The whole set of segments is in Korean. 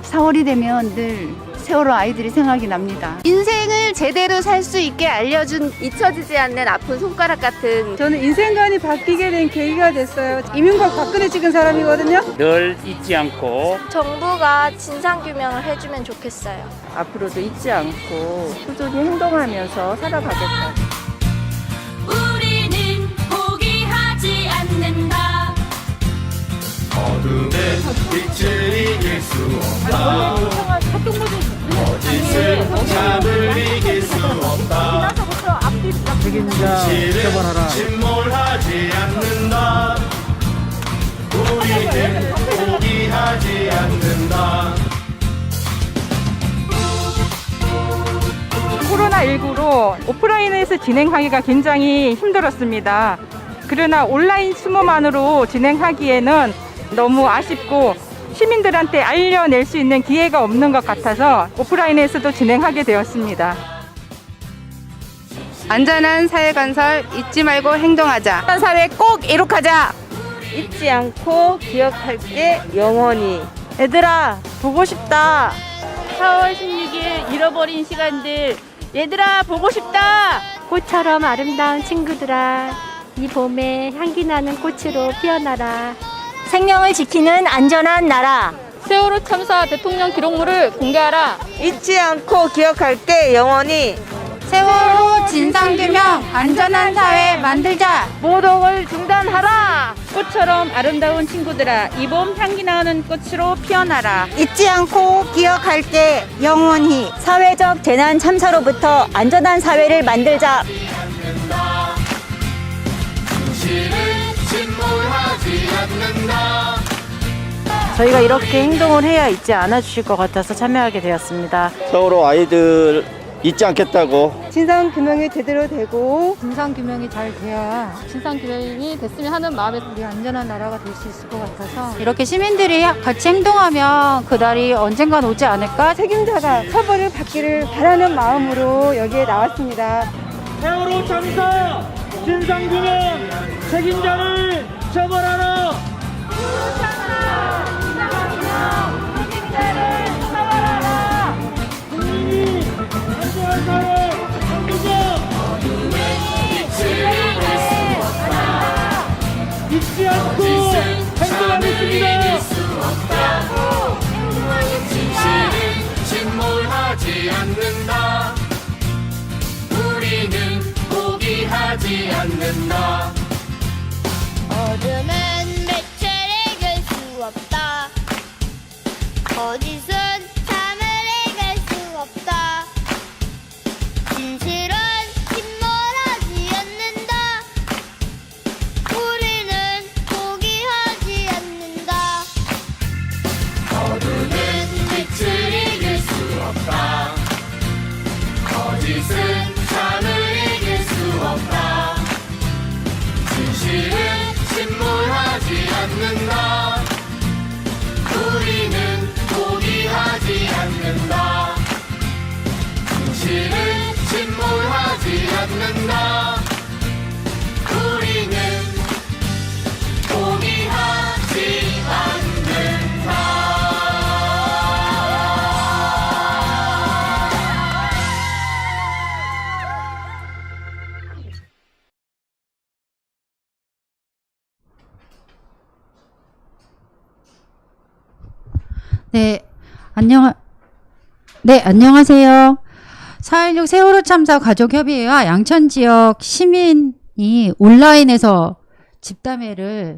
4월이 되면 늘 세월호 아이들이 생각이 납니다. 인생을 제대로 살 수 있게 알려준 잊혀지지 않는 아픈 손가락 같은 저는 인생관이 바뀌게 된 계기가 됐어요. 이명박 박근혜 찍은 사람이거든요. 늘 잊지 않고 정부가 진상규명을 해주면 좋겠어요. 앞으로도 잊지 않고 꾸준히 행동하면서 살아가겠다. 우리는 포기하지 않는다. 어둠의 빛을 이길 수 없다. 거짓을 잠을 이길 수 없다. 책임자 처벌하라. 침몰하지 않는다. 우리는 포기하지 않는다. 코로나19로 오프라인에서 진행하기가 굉장히 힘들었습니다. 그러나 온라인 수모만으로 진행하기에는 너무 아쉽고 시민들한테 알려낼 수 있는 기회가 없는 것 같아서 오프라인에서도 진행하게 되었습니다. 안전한 사회 건설 잊지 말고 행동하자. 안전한 사회 꼭 이룩하자. 잊지 않고 기억할게 영원히. 얘들아 보고 싶다. 4월 16일 잃어버린 시간들 얘들아 보고 싶다. 꽃처럼 아름다운 친구들아, 이 봄에 향기 나는 꽃으로 피어나라. 생명을 지키는 안전한 나라. 세월호 참사 대통령 기록물을 공개하라. 잊지 않고 기억할게 영원히. 세월호 진상규명 안전한 사회 만들자. 모독을 중단하라. 꽃처럼 아름다운 친구들아 이 봄 향기 나는 꽃으로 피어나라. 잊지 않고 기억할게 영원히. 사회적 재난 참사로부터 안전한 사회를 만들자. 진실은 침몰하지 않는다. 저희가 이렇게 행동을 해야 잊지 않아 주실 것 같아서 참여하게 되었습니다. 세월호 아이들 잊지 않겠다고. 진상규명이 제대로 되고 진상규명이 잘 돼야 진상규명이 됐으면 하는 마음에 우리 안전한 나라가 될 수 있을 것 같아서 이렇게 시민들이 같이 행동하면 그날이 언젠간 오지 않을까. 책임자가 처벌을 받기를 바라는 마음으로 여기에 나왔습니다. 세월호 참사 진상규명 책임자를 처벌하라. 국민이 안전한 사회 만들자. 잊지 않고 행동하겠습니다. 진실은 침몰하지 않는다. 우리는 포기하지 않는다. 어둠은 매체를 이길 수 없다. 거짓은 잠을 이길 수 없다. 진실은 침몰하지 않는다. 우리는 포기하지 않는다. 어둠은 빛을 이길 수 없다. 거짓은 잠을 이길 수 없다. 진실은 침몰하지 않는다. 우리는 포기하지 않는다. 진실은 침몰하지 않는다. 우리는 포기하지 않는다. 안녕하세요. 4.16 세월호 참사 가족협의회와 양천지역 시민이 온라인에서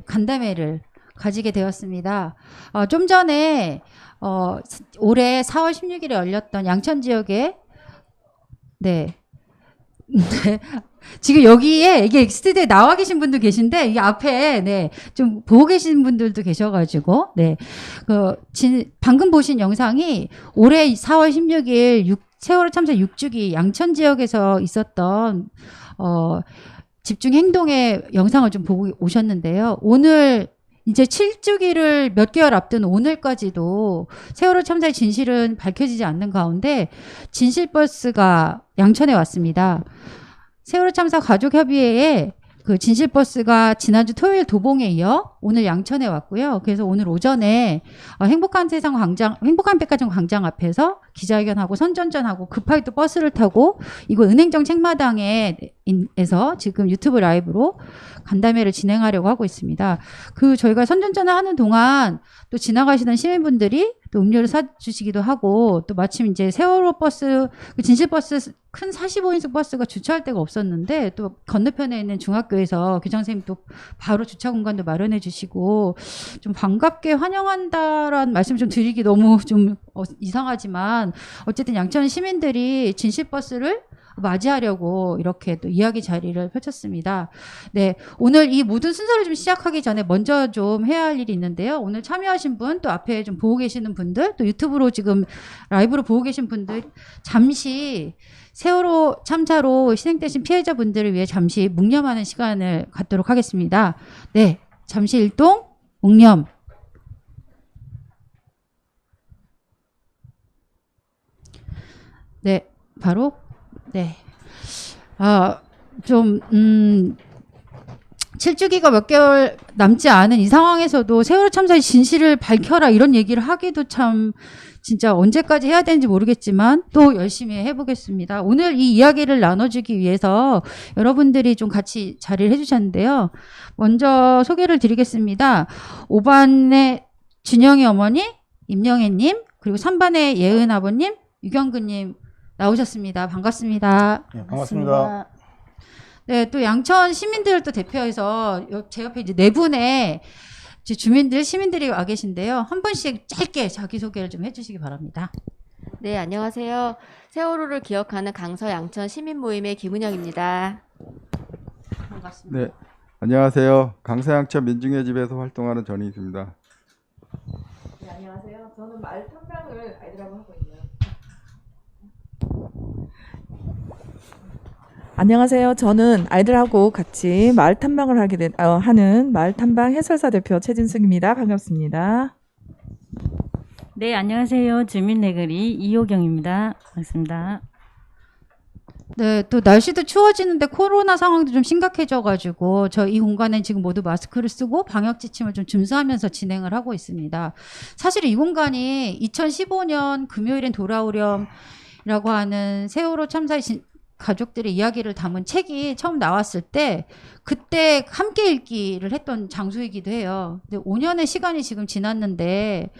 간담회를 가지게 되었습니다. 좀 전에 올해 4월 16일에 열렸던 양천지역에 지금 여기에 이게 스튜디오에 나와 계신 분도 계신데 이 앞에 좀 보고 계신 분들도 계셔가지고 방금 보신 영상이 올해 4월 16일 세월호 참사 6주기 양천 지역에서 있었던 집중 행동의 영상을 좀 보고 오셨는데요. 오늘 이제 7주기를 몇 개월 앞둔 오늘까지도 세월호 참사의 진실은 밝혀지지 않는 가운데 진실버스가 양천에 왔습니다. 세월호 참사 가족협의회에 그 진실버스가 지난주 토요일 도봉에 이어 오늘 양천에 왔고요. 그래서 오늘 오전에 행복한 세상 광장, 행복한 백화점 광장 앞에서 기자회견하고 선전전하고 급하게 또 버스를 타고 이곳 은행정 책마당에서 지금 유튜브 라이브로 간담회를 진행하려고 하고 있습니다. 그 저희가 선전전을 하는 동안 또 지나가시던 시민분들이 또 음료를 사주시기도 하고 또 마침 이제 세월호 버스, 그 진실버스 큰 45인승 버스가 주차할 데가 없었는데 또 건너편에 있는 중학교에서 교장선생님 또 바로 주차 공간도 마련해 주시고 좀 반갑게 환영한다라는 말씀 좀 드리기 너무 좀 이상하지만 어쨌든 양천 시민들이 진실버스를 맞이하려고 이렇게 또 이야기 자리를 펼쳤습니다. 네, 오늘 이 모든 순서를 좀 시작하기 전에 먼저 좀 해야 할 일이 있는데요. 오늘 참여하신 분, 또 앞에 좀 보고 계시는 분들, 또 유튜브로 지금 라이브로 보고 계신 분들 잠시 세월호 참사로 희생되신 피해자분들을 위해 잠시 묵념하는 시간을 갖도록 하겠습니다. 네, 잠시 일동 묵념. 네, 바로 네. 좀 7주기가 몇 개월 남지 않은 이 상황에서도 세월호 참사의 진실을 밝혀라 이런 얘기를 하기도 참 진짜 언제까지 해야 되는지 모르겠지만 또 열심히 해보겠습니다. 오늘 이 이야기를 나눠주기 위해서 여러분들이 좀 같이 자리를 해주셨는데요. 먼저 소개를 드리겠습니다. 5반의 준영이 어머니, 임영애님, 그리고 3반의 예은 아버님, 유경근님 나오셨습니다. 반갑습니다. 네, 반갑습니다. 네, 또 양천 시민들을 또 대표해서 제 옆에 이제 네 분의 주민들, 시민들이 와 계신데요. 한 분씩 짧게 자기소개를 좀 해주시기 바랍니다. 네, 안녕하세요. 세월호를 기억하는 강서 양천 시민 모임의 김은영입니다. 반갑습니다. 네, 안녕하세요. 강서 양천 민중의 집에서 활동하는 전희수입니다. 네, 안녕하세요. 저는 마을 탐방을 아이들하고 하고 있네요. 안녕하세요. 저는 아이들하고 같이 마을 탐방을 하는 마을 탐방 해설사 대표 최진숙입니다. 반갑습니다. 네, 안녕하세요. 주민내거리 이호경입니다. 반갑습니다. 네, 또 날씨도 추워지는데 코로나 상황도 좀 심각해져가지고 저 이 공간에 지금 모두 마스크를 쓰고 방역 지침을 좀 준수하면서 진행을 하고 있습니다. 사실 이 공간이 2015년 금요일엔 돌아오렴이라고 하는 세월호 참사의 가족들의 이야기를 담은 책이 처음 나왔을 때 그때 함께 읽기를 했던 장소이기도 해요. 근데 5년의 시간이 지금 지났는데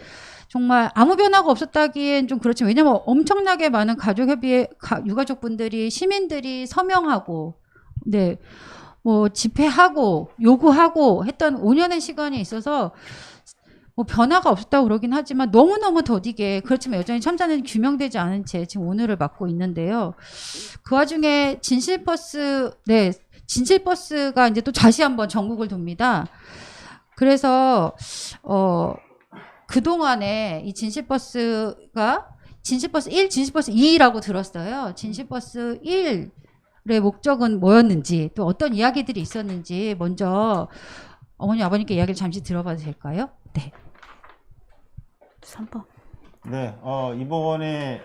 정말 아무 변화가 없었다기엔 좀 그렇지만 왜냐면 엄청나게 많은 가족협의회 유가족분들이 시민들이 서명하고 네, 뭐 집회하고 요구하고 했던 5년의 시간이 있어서 뭐 변화가 없었다고 그러긴 하지만 너무너무 더디게 그렇지만 여전히 참사는 규명되지 않은 채 지금 오늘을 맞고 있는데요. 그 와중에 진실버스가 이제 또 다시 한번 전국을 돕니다. 그래서 그동안에 이 진실버스가 진실버스 1, 진실버스 2라고 들었어요. 진실버스 1의 목적은 뭐였는지 또 어떤 이야기들이 있었는지 먼저 어머니 아버님께 이야기를 잠시 들어봐도 될까요? 네. 3번. 네, 이번에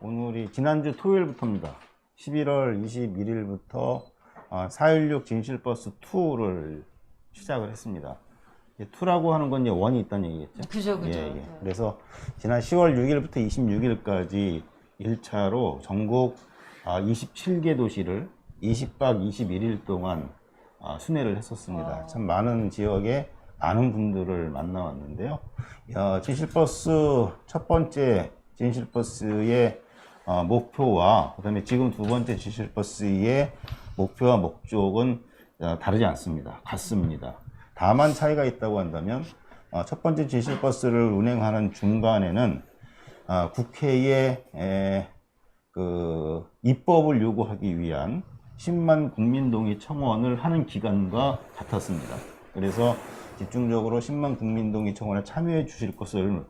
오늘이 지난주 토요일부터입니다. 11월 21일부터 4.16 진실버스 2를 시작을 했습니다. 2라고 하는 건 이제 1이 있다는 얘기겠죠? 그죠. 예. 그래서 지난 10월 6일부터 26일까지 1차로 전국 27개 도시를 20박 21일 동안 순회를 했었습니다. 참 많은 지역에 많은 분들을 만나왔는데요. 진실버스 첫 번째 진실버스의 목표와 그다음에 지금 두 번째 진실버스의 목표와 목적은 다르지 않습니다. 같습니다. 다만 차이가 있다고 한다면 첫 번째 진실버스를 운행하는 중간에는 국회에 그 입법을 요구하기 위한 10만 국민동의 청원을 하는 기간과 같았습니다. 그래서 집중적으로 10만 국민동의 청원에 참여해 주실 것을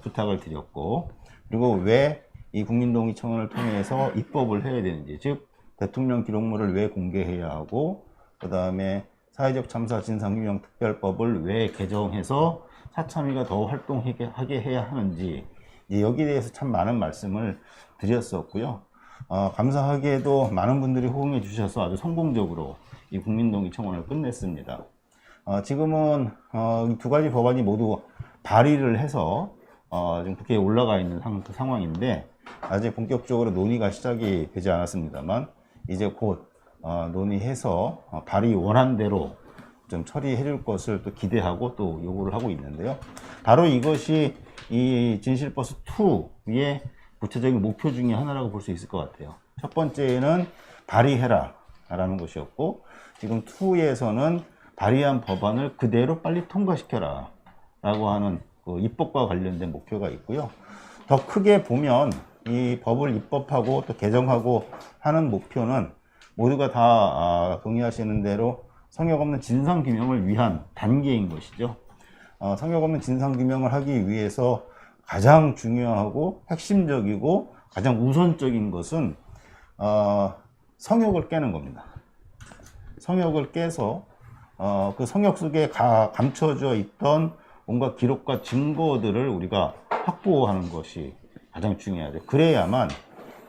부탁을 드렸고, 그리고 왜 이 국민동의 청원을 통해서 입법을 해야 되는지, 즉 대통령 기록물을 왜 공개해야 하고, 그 다음에 사회적 참사 진상규명 특별법을 왜 개정해서 사참위가 더 활동하게 해야 하는지, 여기에 대해서 참 많은 말씀을 드렸었고요. 감사하게도 많은 분들이 호응해 주셔서 아주 성공적으로 이 국민동의 청원을 끝냈습니다. 지금은 이 두 가지 법안이 모두 발의를 해서 지금 국회에 올라가 있는 상황인데 아직 본격적으로 논의가 시작이 되지 않았습니다만 이제 곧 논의해서 발의 원안대로 좀 처리해 줄 것을 또 기대하고 또 요구를 하고 있는데요. 바로 이것이 이 진실버스 2의 구체적인 목표 중에 하나라고 볼 수 있을 것 같아요. 첫 번째는 발의해라 라는 것이었고, 지금 2에서는 발의한 법안을 그대로 빨리 통과시켜라 라고 하는 그 입법과 관련된 목표가 있고요. 더 크게 보면 이 법을 입법하고 또 개정하고 하는 목표는 모두가 다 동의하시는 대로 성역 없는 진상규명을 위한 단계인 것이죠. 성역 없는 진상규명을 하기 위해서 가장 중요하고 핵심적이고 가장 우선적인 것은 성역을 깨는 겁니다. 성역을 깨서 그 성역 속에 감춰져 있던 뭔가 기록과 증거들을 우리가 확보하는 것이 가장 중요하죠. 그래야만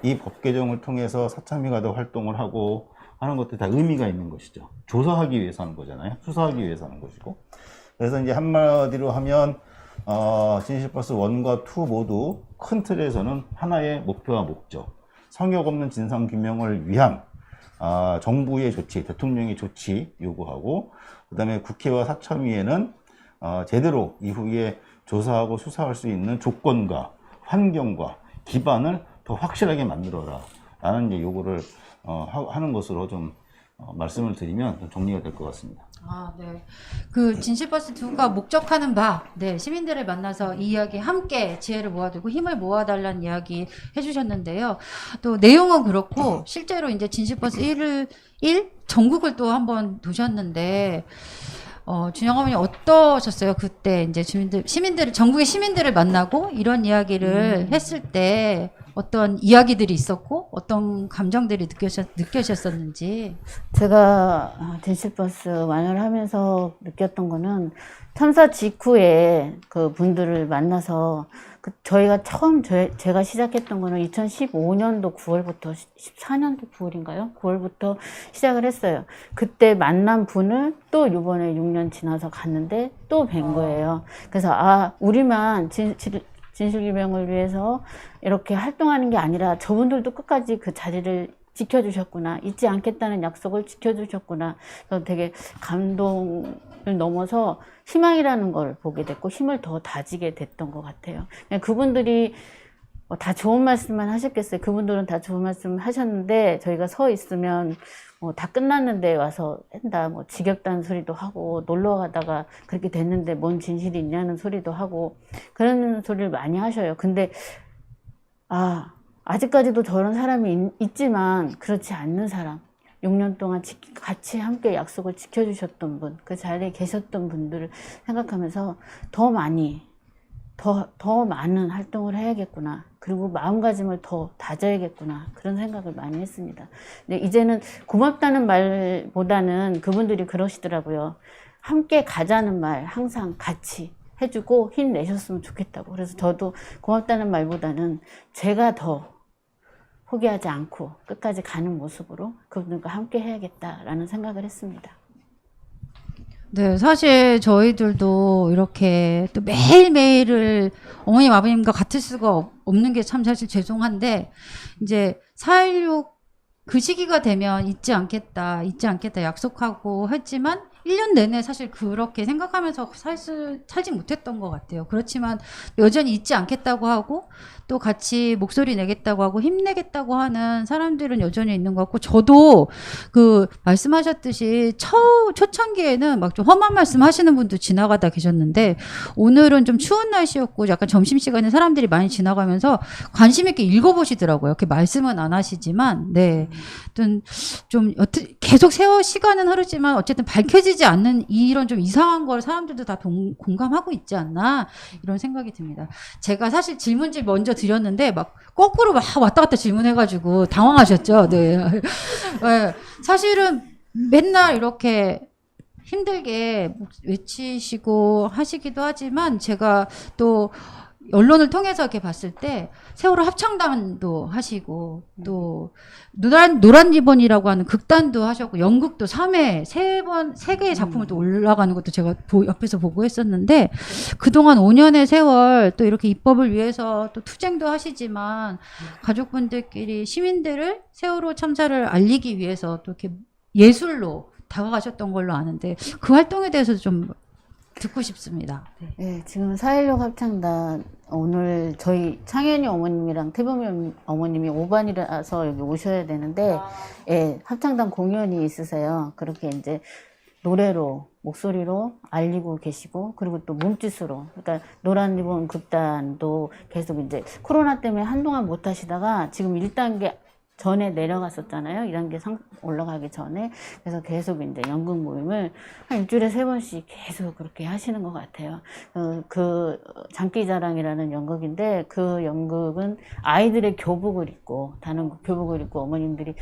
이 법 개정을 통해서 사참위가 더 활동을 하고 하는 것들이 다 의미가 있는 것이죠. 조사하기 위해서 하는 거잖아요. 수사하기 위해서 하는 것이고. 그래서 이제 한마디로 하면 진실버스 1과 2 모두 큰 틀에서는 하나의 목표와 목적, 성역 없는 진상규명을 위한 정부의 조치, 대통령의 조치 요구하고, 그 다음에 국회와 사참위에는 제대로 이후에 조사하고 수사할 수 있는 조건과 환경과 기반을 더 확실하게 만들어라 라는 이제 요구를 하는 것으로 좀 말씀을 드리면 좀 정리가 될 것 같습니다. 네. 그 진실버스 2가 목적하는 바, 네, 시민들을 만나서 이 이야기 함께 지혜를 모아두고 힘을 모아달라는 이야기 해주셨는데요. 또 내용은 그렇고 실제로 이제 진실버스 1 전국을 또 한번 도셨는데 준영 어머니 어떠셨어요? 그때 이제 전국의 시민들을 만나고 이런 이야기를 했을 때 어떤 이야기들이 있었고 어떤 감정들이 느껴졌었는지. 제가 진실버스 완화를 하면서 느꼈던 거는 참사 직후에 그 분들을 만나서 저희가 제가 시작했던 거는 2015년도 9월부터 14년도 9월인가요? 9월부터 시작을 했어요. 그때 만난 분을 또 이번에 6년 지나서 갔는데 또 뵌 거예요. 그래서 우리만 진실규명을 위해서 이렇게 활동하는 게 아니라 저분들도 끝까지 그 자리를 지켜주셨구나, 잊지 않겠다는 약속을 지켜주셨구나. 그래서 되게 감동을 넘어서 희망이라는 걸 보게 됐고 힘을 더 다지게 됐던 것 같아요. 그분들이 다 좋은 말씀만 하셨겠어요. 그분들은 다 좋은 말씀 하셨는데 저희가 서 있으면 다 끝났는데 와서 한다, 지겹다는 소리도 하고, 놀러 가다가 그렇게 됐는데 뭔 진실이 있냐는 소리도 하고, 그런 소리를 많이 하셔요. 근데 아직까지도 저런 사람이 있지만 그렇지 않는 사람, 6년 동안 같이 함께 약속을 지켜주셨던 분, 그 자리에 계셨던 분들을 생각하면서 더 많은 활동을 해야겠구나. 그리고 마음가짐을 더 다져야겠구나. 그런 생각을 많이 했습니다. 근데 이제는 고맙다는 말보다는 그분들이 그러시더라고요. 함께 가자는 말 항상 같이 해주고 힘내셨으면 좋겠다고. 그래서 저도 고맙다는 말보다는 제가 더 포기하지 않고 끝까지 가는 모습으로 그분들과 함께 해야겠다라는 생각을 했습니다. 네, 사실 저희들도 이렇게 또 매일매일을 어머님, 아버님과 같을 수가 없는 게 참 사실 죄송한데, 이제 4.16 그 시기가 되면 잊지 않겠다 약속하고 했지만 1년 내내 사실 그렇게 생각하면서 살지 못했던 것 같아요. 그렇지만 여전히 잊지 않겠다고 하고 또 같이 목소리 내겠다고 하고 힘내겠다고 하는 사람들은 여전히 있는 것 같고, 저도 그 말씀하셨듯이 초창기에는 막 좀 험한 말씀 하시는 분도 지나가다 계셨는데, 오늘은 좀 추운 날씨였고 약간 점심시간에 사람들이 많이 지나가면서 관심 있게 읽어보시더라고요. 이렇게 말씀은 안 하시지만, 네. 좀 계속 시간은 흐르지만 어쨌든 밝혀지지 않는 이런 좀 이상한 걸 사람들도 다 공감하고 있지 않나, 이런 생각이 듭니다. 제가 사실 질문지 먼저 드렸는데 막 거꾸로 막 왔다 갔다 질문해가지고 당황하셨죠. 네. 네. 사실은 맨날 이렇게 힘들게 외치시고 하시기도 하지만 제가 또 언론을 통해서 이렇게 봤을 때 세월호 합창단도 하시고 또 노란 리본이라고 하는 극단도 하셨고 연극도 3회 3개의 작품을 또 올라가는 것도 제가 옆에서 보고 했었는데 그동안 5년의 세월 또 이렇게 입법을 위해서 또 투쟁도 하시지만 가족분들끼리 시민들을 세월호 참사를 알리기 위해서 또 이렇게 예술로 다가가셨던 걸로 아는데 그 활동에 대해서 좀 듣고 싶습니다. 네, 지금 4.16 합창단 오늘 저희 창현이 어머님이랑 태범이 어머님이 5반이라서 여기 오셔야 되는데 예, 합창단 공연이 있으세요. 그렇게 이제 노래로 목소리로 알리고 계시고 그리고 또 몸짓으로 그러니까 노란 리본 극단도 계속 이제 코로나 때문에 한동안 못 하시다가 지금 1단계 전에 내려갔었잖아요. 2단계 올라가기 전에. 그래서 계속 이제 연극 모임을 한 일주일에 3번씩 계속 그렇게 하시는 것 같아요. 그 장기자랑이라는 연극인데 그 연극은 아이들의 교복을 입고 단원국 교복을 입고 어머님들이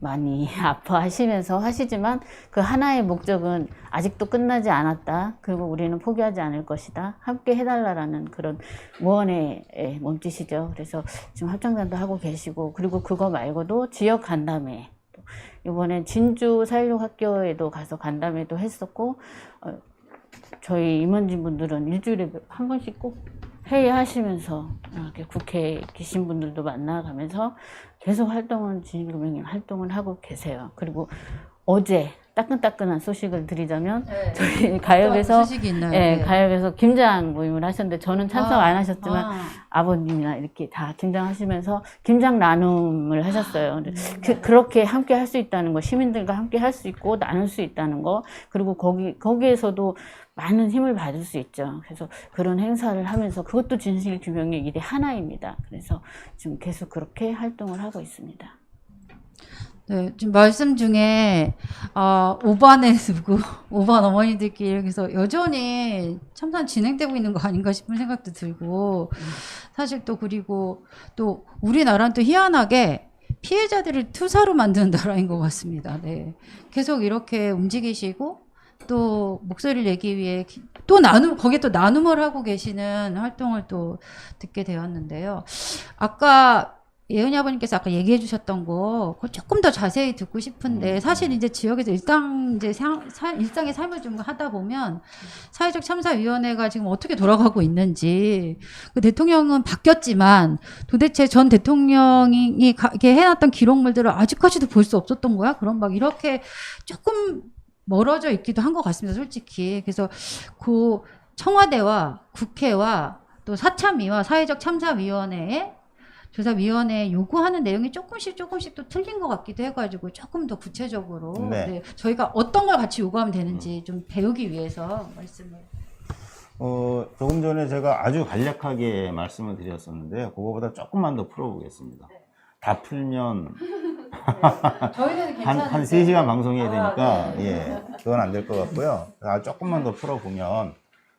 많이 아파하시면서 하시지만 그 하나의 목적은 아직도 끝나지 않았다. 그리고 우리는 포기하지 않을 것이다. 함께 해달라라는 그런 무언의 몸짓이죠. 그래서 지금 합창단도 하고 계시고 그리고 그거 말고도 지역 간담회 이번에 진주 4.16 학교에도 가서 간담회도 했었고 저희 임원진 분들은 일주일에 한 번씩 꼭 회의하시면서 이렇게 국회에 계신 분들도 만나가면서 계속 진일금융님 활동을 하고 계세요. 그리고 어제 따끈따끈한 소식을 드리자면 저희 가역에서 가역에서 김장 모임을 하셨는데 저는 참석 안 하셨지만 아버님이나 이렇게 다 김장하시면서 김장 나눔을 하셨어요. 그렇게 함께 할 수 있다는 거, 시민들과 함께 할 수 있고 나눌 수 있다는 거, 그리고 거기에서도 많은 힘을 받을 수 있죠. 그래서 그런 행사를 하면서 그것도 진실규명의 일의 하나입니다. 그래서 지금 계속 그렇게 활동을 하고 있습니다. 네, 지금 말씀 중에 5반에 누구 5반 어머니들끼리 여기서 여전히 참사 진행되고 있는 거 아닌가 싶은 생각도 들고 사실 또 그리고 또 우리나라는 또 희한하게 피해자들을 투사로 만드는 나라인 것 같습니다. 네, 계속 이렇게 움직이시고 또 목소리를 내기 위해 또 거기에 또 나눔을 하고 계시는 활동을 또 듣게 되었는데요. 아까 예은이 아버님께서 아까 얘기해 주셨던 거 그거 조금 더 자세히 듣고 싶은데 사실 이제 지역에서 일상의 삶을 좀 하다 보면 사회적 참사위원회가 지금 어떻게 돌아가고 있는지 그 대통령은 바뀌었지만 도대체 전 대통령이 이렇게 해놨던 기록물들을 아직까지도 볼 수 없었던 거야? 그런 막 이렇게 조금 멀어져 있기도 한 것 같습니다, 솔직히. 그래서 그 청와대와 국회와 또 사참위와 사회적 참사위원회의 조사위원회 요구하는 내용이 조금씩 또 틀린 것 같기도 해가지고 조금 더 구체적으로 네, 저희가 어떤 걸 같이 요구하면 되는지 좀 배우기 위해서 말씀을. 조금 전에 제가 아주 간략하게 말씀을 드렸었는데 그거보다 조금만 더 풀어보겠습니다. 다 풀면 저희는 한 3시간 방송해야 되니까 예, 그건 안 될 것 같고요. 조금만 더 풀어보면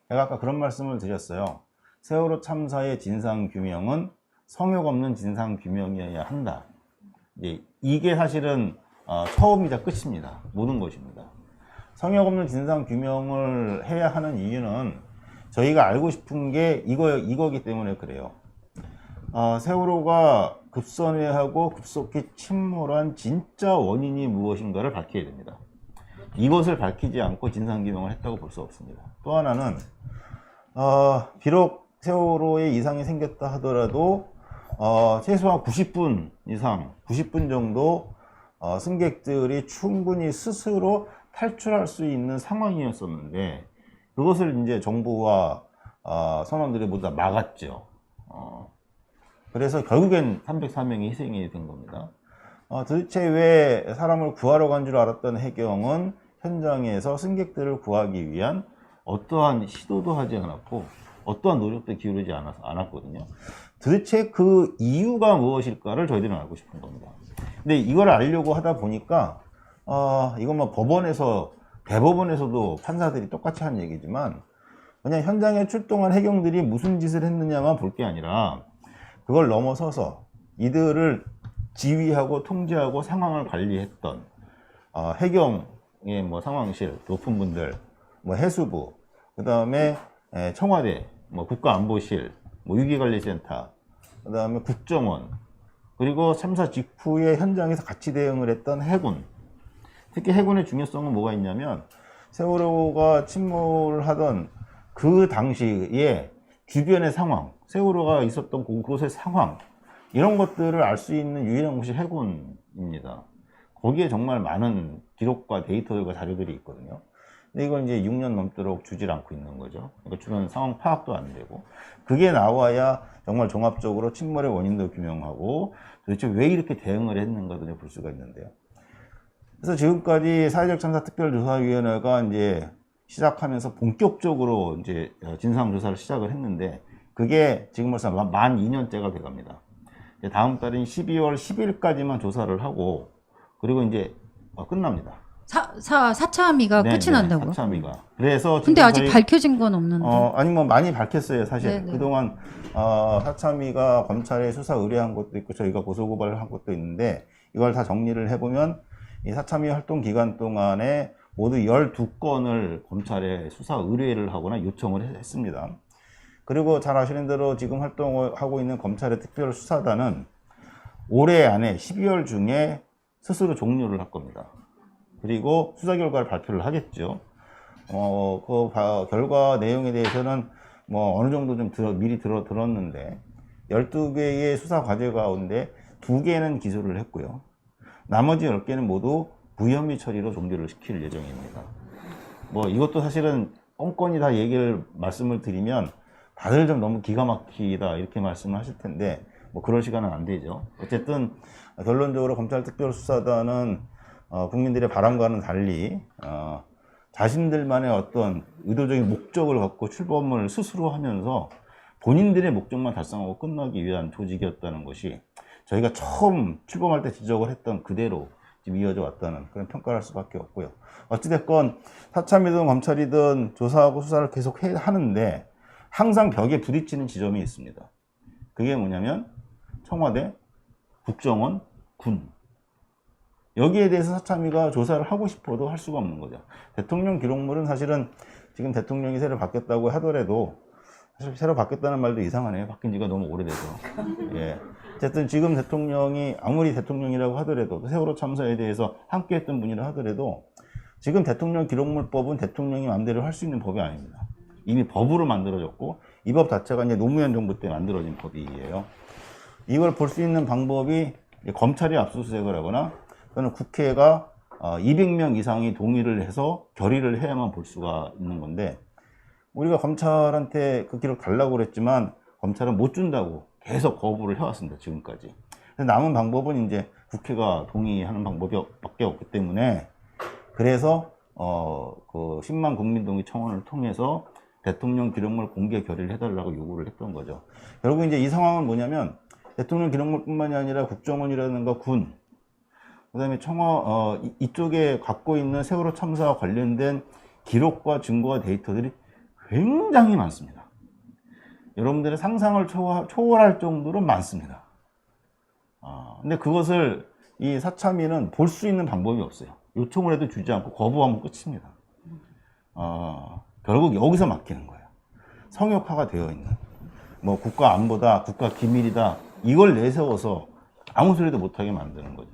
제가 아까 그런 말씀을 드렸어요. 세월호 참사의 진상규명은 성역 없는 진상규명이어야 한다. 이게 사실은 처음이자 끝입니다. 모든 것입니다. 성역 없는 진상규명을 해야 하는 이유는 저희가 알고 싶은 게 이거기 때문에 그래요. 세월호가 급선회하고 급속히 침몰한 진짜 원인이 무엇인가를 밝혀야 됩니다. 이것을 밝히지 않고 진상규명을 했다고 볼 수 없습니다. 또 하나는 비록 세월호에 이상이 생겼다 하더라도 최소한 90분 이상 90분 정도 승객들이 충분히 스스로 탈출할 수 있는 상황이었었는데 그것을 이제 정부와 선원들이 모두 다 막았죠. 그래서 결국엔 304명이 희생이 된 겁니다. 도대체 왜 사람을 구하러 간 줄 알았던 해경은 현장에서 승객들을 구하기 위한 어떠한 시도도 하지 않았고 어떠한 노력도 기울이지 않았거든요. 도대체 그 이유가 무엇일까를 저희들은 알고 싶은 겁니다. 근데 이걸 알려고 하다 보니까 이건 뭐 대법원에서도 판사들이 똑같이 한 얘기지만 그냥 현장에 출동한 해경들이 무슨 짓을 했느냐만 볼 게 아니라 그걸 넘어서서 이들을 지휘하고 통제하고 상황을 관리했던 해경의 뭐 상황실 높은 분들, 뭐 해수부, 그 다음에 청와대 뭐 국가안보실, 뭐 위기관리센터, 그다음에 국정원, 그리고 참사 직후에 현장에서 같이 대응을 했던 해군. 특히 해군의 중요성은 뭐가 있냐면 세월호가 침몰하던 그 당시에 주변의 상황, 세월호가 있었던 그곳의 상황, 이런 것들을 알 수 있는 유일한 곳이 해군입니다. 거기에 정말 많은 기록과 데이터들과 자료들이 있거든요. 근데 이걸 이제 6년 넘도록 주질 않고 있는 거죠. 그러니까 주변 상황 파악도 안 되고, 그게 나와야 정말 종합적으로 침몰의 원인도 규명하고 도대체 왜 이렇게 대응을 했는가도 볼 수가 있는데요. 그래서 지금까지 사회적 참사 특별조사위원회가 이제 시작하면서 본격적으로 이제 진상조사를 시작을 했는데, 그게 지금 벌써 만 2년째가 돼갑니다. 다음 달인 12월 10일까지만 조사를 하고, 그리고 이제 끝납니다. 사참위가 네, 끝이 네, 난다고요? 사참위가. 그래서 근데 아직 밝혀진 건 없는데. 아니 뭐 많이 밝혔어요, 사실. 네네. 그동안 사참위가 검찰에 수사 의뢰한 것도 있고 저희가 고소고발을 한 것도 있는데, 이걸 다 정리를 해보면 이 사참위 활동 기간 동안에 모두 12건을 검찰에 수사 의뢰를 하거나 요청을 했습니다. 그리고 잘 아시는 대로 지금 활동하고 있는 검찰의 특별수사단은 올해 안에 12월 중에 스스로 종료를 할 겁니다. 그리고 수사 결과를 발표를 하겠죠. 그 결과 내용에 대해서는 뭐 어느 정도 좀 미리 들었는데, 12개의 수사 과제 가운데 2개는 기소를 했고요. 나머지 10개는 모두 무혐의 처리로 종결을 시킬 예정입니다. 뭐 이것도 사실은 꼼꼼히 다 말씀을 드리면 다들 좀 너무 기가 막히다 이렇게 말씀을 하실 텐데, 뭐 그럴 시간은 안 되죠. 어쨌든 결론적으로 검찰특별수사단은 국민들의 바람과는 달리 자신들만의 어떤 의도적인 목적을 갖고 출범을 스스로 하면서 본인들의 목적만 달성하고 끝나기 위한 조직이었다는 것이 저희가 처음 출범할 때 지적을 했던 그대로 지금 이어져 왔다는 그런 평가를 할 수밖에 없고요. 어찌됐건 사참이든 검찰이든 조사하고 수사를 계속 하는데 항상 벽에 부딪히는 지점이 있습니다. 그게 뭐냐면 청와대, 국정원, 군. 여기에 대해서 사참위가 조사를 하고 싶어도 할 수가 없는 거죠. 대통령 기록물은 사실은 지금 대통령이 새로 바뀌었다고 하더라도, 사실 새로 바뀌었다는 말도 이상하네요. 바뀐 지가 너무 오래돼서. 예. 어쨌든 지금 대통령이 아무리 대통령이라고 하더라도, 세월호 참사에 대해서 함께 했던 분이라 하더라도, 지금 대통령 기록물법은 대통령이 마음대로 할 수 있는 법이 아닙니다. 이미 법으로 만들어졌고, 이 법 자체가 이제 노무현 정부 때 만들어진 법이에요. 이걸 볼 수 있는 방법이 검찰이 압수수색을 하거나 또는 국회가 200명 이상이 동의를 해서 결의를 해야만 볼 수가 있는 건데, 우리가 검찰한테 그 기록 달라고 그랬지만 검찰은 못 준다고 계속 거부를 해왔습니다, 지금까지. 남은 방법은 이제 국회가 동의하는 방법밖에 없기 때문에, 그래서 그 10만 국민동의 청원을 통해서 대통령 기록물 공개 결의를 해달라고 요구를 했던 거죠. 결국 이제 이 상황은 뭐냐면, 대통령 기록물뿐만이 아니라 국정원이라든가 군, 그다음에 이쪽에 갖고 있는 세월호 참사와 관련된 기록과 증거와 데이터들이 굉장히 많습니다. 여러분들의 상상을 초월할 정도로 많습니다. 근데 그것을 이 사참위는 볼 수 있는 방법이 없어요. 요청을 해도 주지 않고 거부하면 끝입니다. 결국 여기서 막히는 거예요. 성역화가 되어 있는, 뭐 국가 안보다, 국가 기밀이다, 이걸 내세워서 아무 소리도 못하게 만드는 거죠.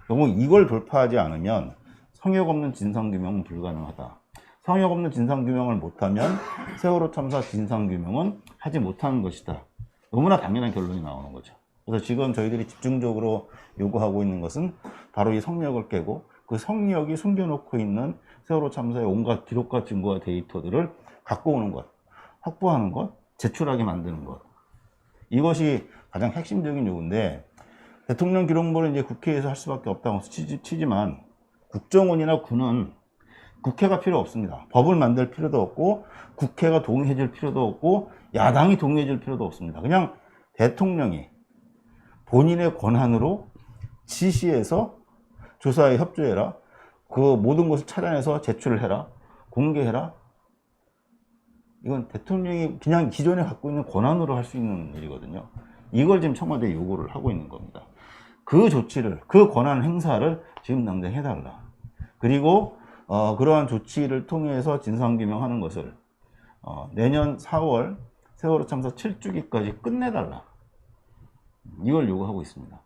결국 이걸 돌파하지 않으면 성역 없는 진상규명은 불가능하다. 성역 없는 진상규명을 못하면 세월호 참사 진상규명은 하지 못하는 것이다. 너무나 당연한 결론이 나오는 거죠. 그래서 지금 저희들이 집중적으로 요구하고 있는 것은 바로 이 성역을 깨고, 그 성역이 숨겨놓고 있는 세월호 참사의 온갖 기록과 증거와 데이터들을 갖고 오는 것, 확보하는 것, 제출하게 만드는 것. 이것이 가장 핵심적인 요구인데, 대통령 기록물은 이제 국회에서 할 수밖에 없다고 치지만, 국정원이나 군은 국회가 필요 없습니다. 법을 만들 필요도 없고, 국회가 동의해줄 필요도 없고, 야당이 동의해줄 필요도 없습니다. 그냥 대통령이 본인의 권한으로 지시해서 조사에 협조해라, 그 모든 것을 찾아내서 제출을 해라, 공개해라. 이건 대통령이 그냥 기존에 갖고 있는 권한으로 할 수 있는 일이거든요. 이걸 지금 청와대에 요구를 하고 있는 겁니다. 그 조치를, 그 권한 행사를 지금 당장 해달라. 그리고 그러한 조치를 통해서 진상규명하는 것을 내년 4월 세월호 참사 7주기까지 끝내달라. 이걸 요구하고 있습니다.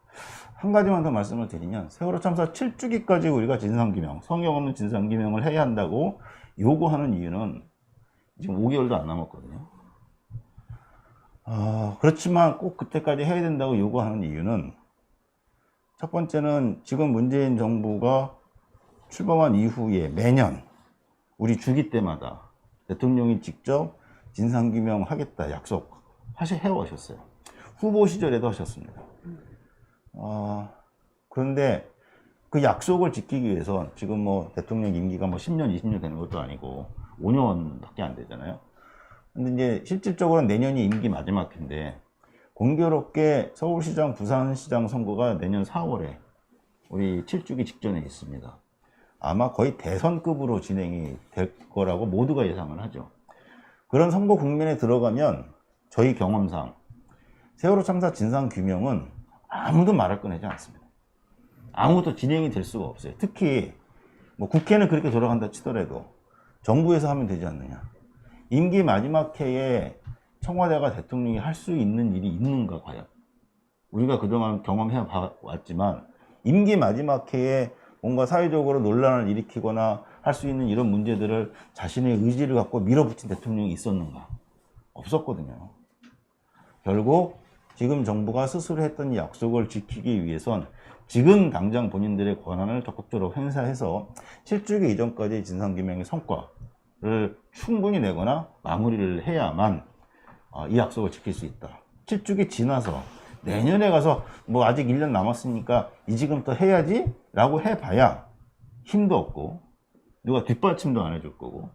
한 가지만 더 말씀을 드리면 세월호 참사 7주기까지 우리가 진상규명, 성역 없는 진상규명을 해야 한다고 요구하는 이유는 지금 5개월도 안 남았거든요. 그렇지만 꼭 그때까지 해야 된다고 요구하는 이유는 첫 번째는 지금 문재인 정부가 출범한 이후에 매년 우리 주기 때마다 대통령이 직접 진상규명 하겠다 약속 해오셨어요. 후보 시절에도 하셨습니다. 그런데 그 약속을 지키기 위해서 지금 뭐 대통령 임기가 뭐 10년, 20년 되는 것도 아니고 5년밖에 안 되잖아요. 근데 이제 실질적으로 내년이 임기 마지막 해인데 공교롭게 서울시장, 부산시장 선거가 내년 4월에 우리 7주기 직전에 있습니다. 아마 거의 대선급으로 진행이 될 거라고 모두가 예상을 하죠. 그런 선거 국면에 들어가면 저희 경험상 세월호 참사 진상규명은 아무도 말을 꺼내지 않습니다. 아무것도 진행이 될 수가 없어요. 특히 뭐 국회는 그렇게 돌아간다 치더라도 정부에서 하면 되지 않느냐. 임기 마지막 해에 청와대가 대통령이 할 수 있는 일이 있는가 과연. 우리가 그동안 경험해 왔지만 임기 마지막 해에 뭔가 사회적으로 논란을 일으키거나 할 수 있는 이런 문제들을 자신의 의지를 갖고 밀어붙인 대통령이 있었는가? 없었거든요. 결국 지금 정부가 스스로 했던 약속을 지키기 위해선 지금 당장 본인들의 권한을 적극적으로 행사해서 7주기 이전까지 진상규명의 성과를 충분히 내거나 마무리를 해야만 이 약속을 지킬 수 있다. 7주기 지나서 내년에 가서 뭐 아직 1년 남았으니까 이 지금부터 해야지 라고 해봐야 힘도 없고 누가 뒷받침도 안 해줄 거고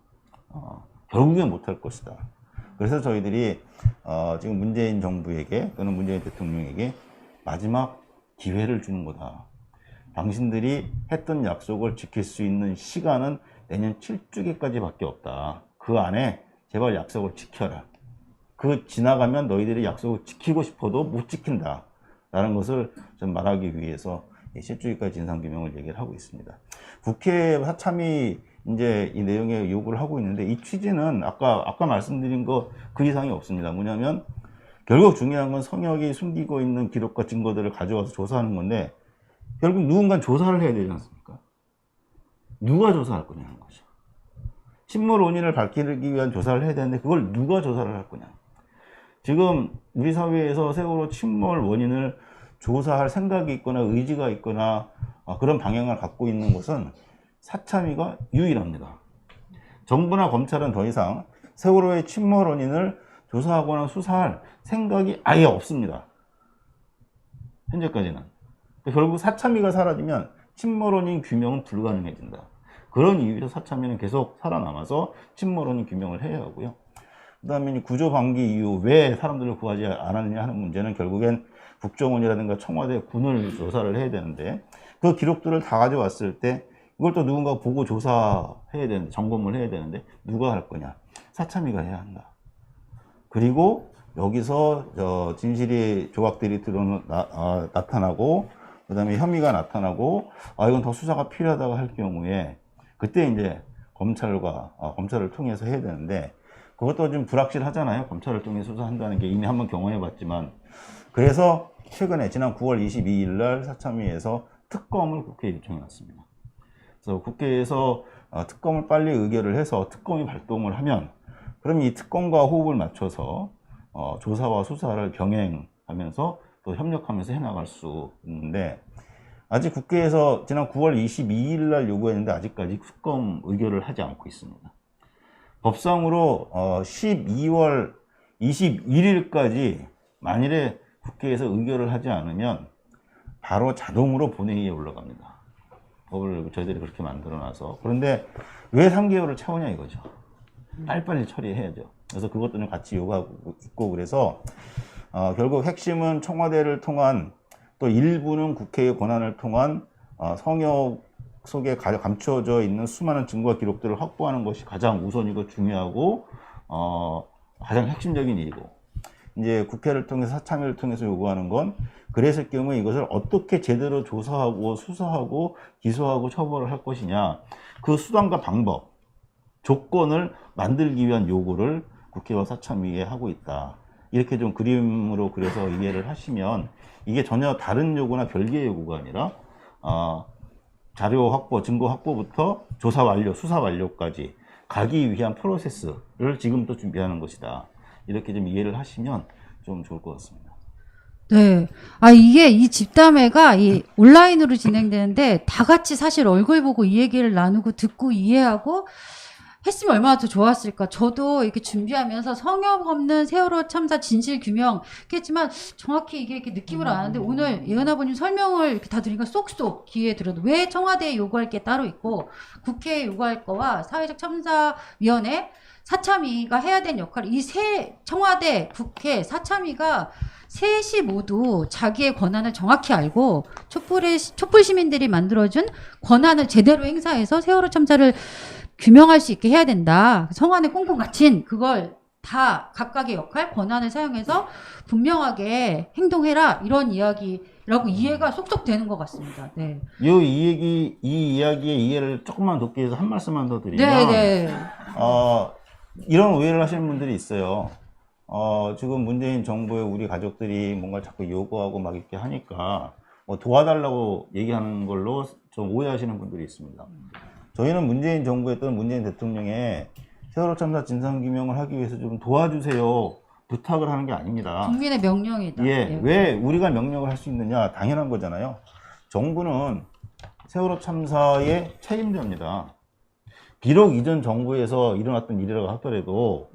결국엔 못할 것이다. 그래서 저희들이 지금 문재인 정부에게 또는 문재인 대통령에게 마지막 기회를 주는 거다. 당신들이 했던 약속을 지킬 수 있는 시간은 내년 7주기까지 밖에 없다. 그 안에 제발 약속을 지켜라. 그 지나가면 너희들이 약속을 지키고 싶어도 못 지킨다. 라는 것을 좀 말하기 위해서 7주기까지 진상규명을 얘기를 하고 있습니다. 국회 사참이 이제 이 내용에 요구를 하고 있는데 이 취지는 아까 말씀드린 거 그 이상이 없습니다. 뭐냐면 결국 중요한 건 성역이 숨기고 있는 기록과 증거들을 가져와서 조사하는 건데 결국 누군가 조사를 해야 되지 않습니까? 누가 조사할 거냐는 거죠. 침몰 원인을 밝히기 위한 조사를 해야 되는데 그걸 누가 조사를 할 거냐. 지금 우리 사회에서 세월호 침몰 원인을 조사할 생각이 있거나 의지가 있거나 그런 방향을 갖고 있는 것은 사참위가 유일합니다. 정부나 검찰은 더 이상 세월호의 침몰 원인을 조사하거나 수사할 생각이 아예 없습니다. 현재까지는. 결국 사참위가 사라지면 침몰 원인 규명은 불가능해진다. 그런 이유에서 사참위는 계속 살아남아서 침몰 원인 규명을 해야 하고요. 그 다음에 구조 방기 이후 왜 사람들을 구하지 않았느냐 하는 문제는 결국엔 국정원이라든가 청와대 군을 조사를 해야 되는데 그 기록들을 다 가져왔을 때 이걸 또 누군가 보고 조사해야 되는데 점검을 해야 되는데 누가 할 거냐. 사참위가 해야 한다. 그리고 여기서 진실이 조각들이 나타나고 그 다음에 혐의가 나타나고 이건 더 수사가 필요하다고 할 경우에 그때 이제 검찰을 통해서 해야 되는데 그것도 좀 불확실하잖아요. 검찰을 통해 수사한다는 게 이미 한번 경험해 봤지만 그래서 최근에 지난 9월 22일 날 사참위에서 특검을 국회에 요청해 놨습니다. 그래서 국회에서 특검을 빨리 의결을 해서 특검이 발동을 하면 그럼 이 특검과 호흡을 맞춰서 조사와 수사를 병행하면서 또 협력하면서 해나갈 수 있는데 아직 국회에서 지난 9월 22일 날 요구했는데 아직까지 특검 의결을 하지 않고 있습니다. 법상으로 12월 21일까지 만일에 국회에서 의결을 하지 않으면 바로 자동으로 본회의에 올라갑니다. 법을 저희들이 그렇게 만들어놔서. 그런데 왜 3개월을 채우냐 이거죠. 빨리빨리 처리해야죠. 그래서 그것들은 같이 요구하고 있고 그래서 결국 핵심은 청와대를 통한 또 일부는 국회의 권한을 통한 성역 속에 감춰져 있는 수많은 증거와 기록들을 확보하는 것이 가장 우선이고 중요하고 가장 핵심적인 일이고 이제 국회를 통해서 사참위를 통해서 요구하는 건 그랬을 경우에 이것을 어떻게 제대로 조사하고 수사하고 기소하고 처벌을 할 것이냐 그 수단과 방법 조건을 만들기 위한 요구를 국회와 사참위에 하고 있다. 이렇게 좀 그림으로 그려서 이해를 하시면 이게 전혀 다른 요구나 별개의 요구가 아니라 자료 확보, 증거 확보부터 조사 완료, 수사 완료까지 가기 위한 프로세스를 지금부터 준비하는 것이다. 이렇게 좀 이해를 하시면 좀 좋을 것 같습니다. 네. 이게 이 집담회가 이 온라인으로 진행되는데 다 같이 사실 얼굴 보고 이 얘기를 나누고 듣고 이해하고 했으면 얼마나 더 좋았을까. 저도 이렇게 준비하면서 성역 없는 세월호 참사 진실 규명 했지만 정확히 이게 이렇게 느낌을 안 하는데 오늘 예은 아버님 설명을 이렇게 다 들으니까 쏙쏙 귀에 들어도 왜 청와대에 요구할 게 따로 있고 국회에 요구할 거와 사회적 참사위원회 사참위가 해야 되는 역할을 이 세 청와대, 국회, 사참위가 셋이 모두 자기의 권한을 정확히 알고 촛불 시민들이 만들어준 권한을 제대로 행사해서 세월호 참사를 규명할 수 있게 해야 된다. 성안에 꽁꽁 갇힌 그걸 다 각각의 역할, 권한을 사용해서 분명하게 행동해라. 이런 이야기라고 이해가 쏙쏙 되는 것 같습니다. 네. 이 이야기의 이해를 조금만 돕기 위해서 한 말씀만 더 드리면, 네. 이런 오해를 하시는 분들이 있어요. 지금 문재인 정부에 우리 가족들이 뭔가 자꾸 요구하고 막 이렇게 하니까 뭐 도와달라고 얘기하는 걸로 좀 오해하시는 분들이 있습니다. 저희는 문재인 정부에 또는 문재인 대통령의 세월호 참사 진상규명을 하기 위해서 좀 도와주세요 부탁을 하는 게 아닙니다. 국민의 명령이다. 예, 왜 우리가 명령을 할 수 있느냐? 당연한 거잖아요. 정부는 세월호 참사의 책임자입니다. 비록 이전 정부에서 일어났던 일이라고 하더라도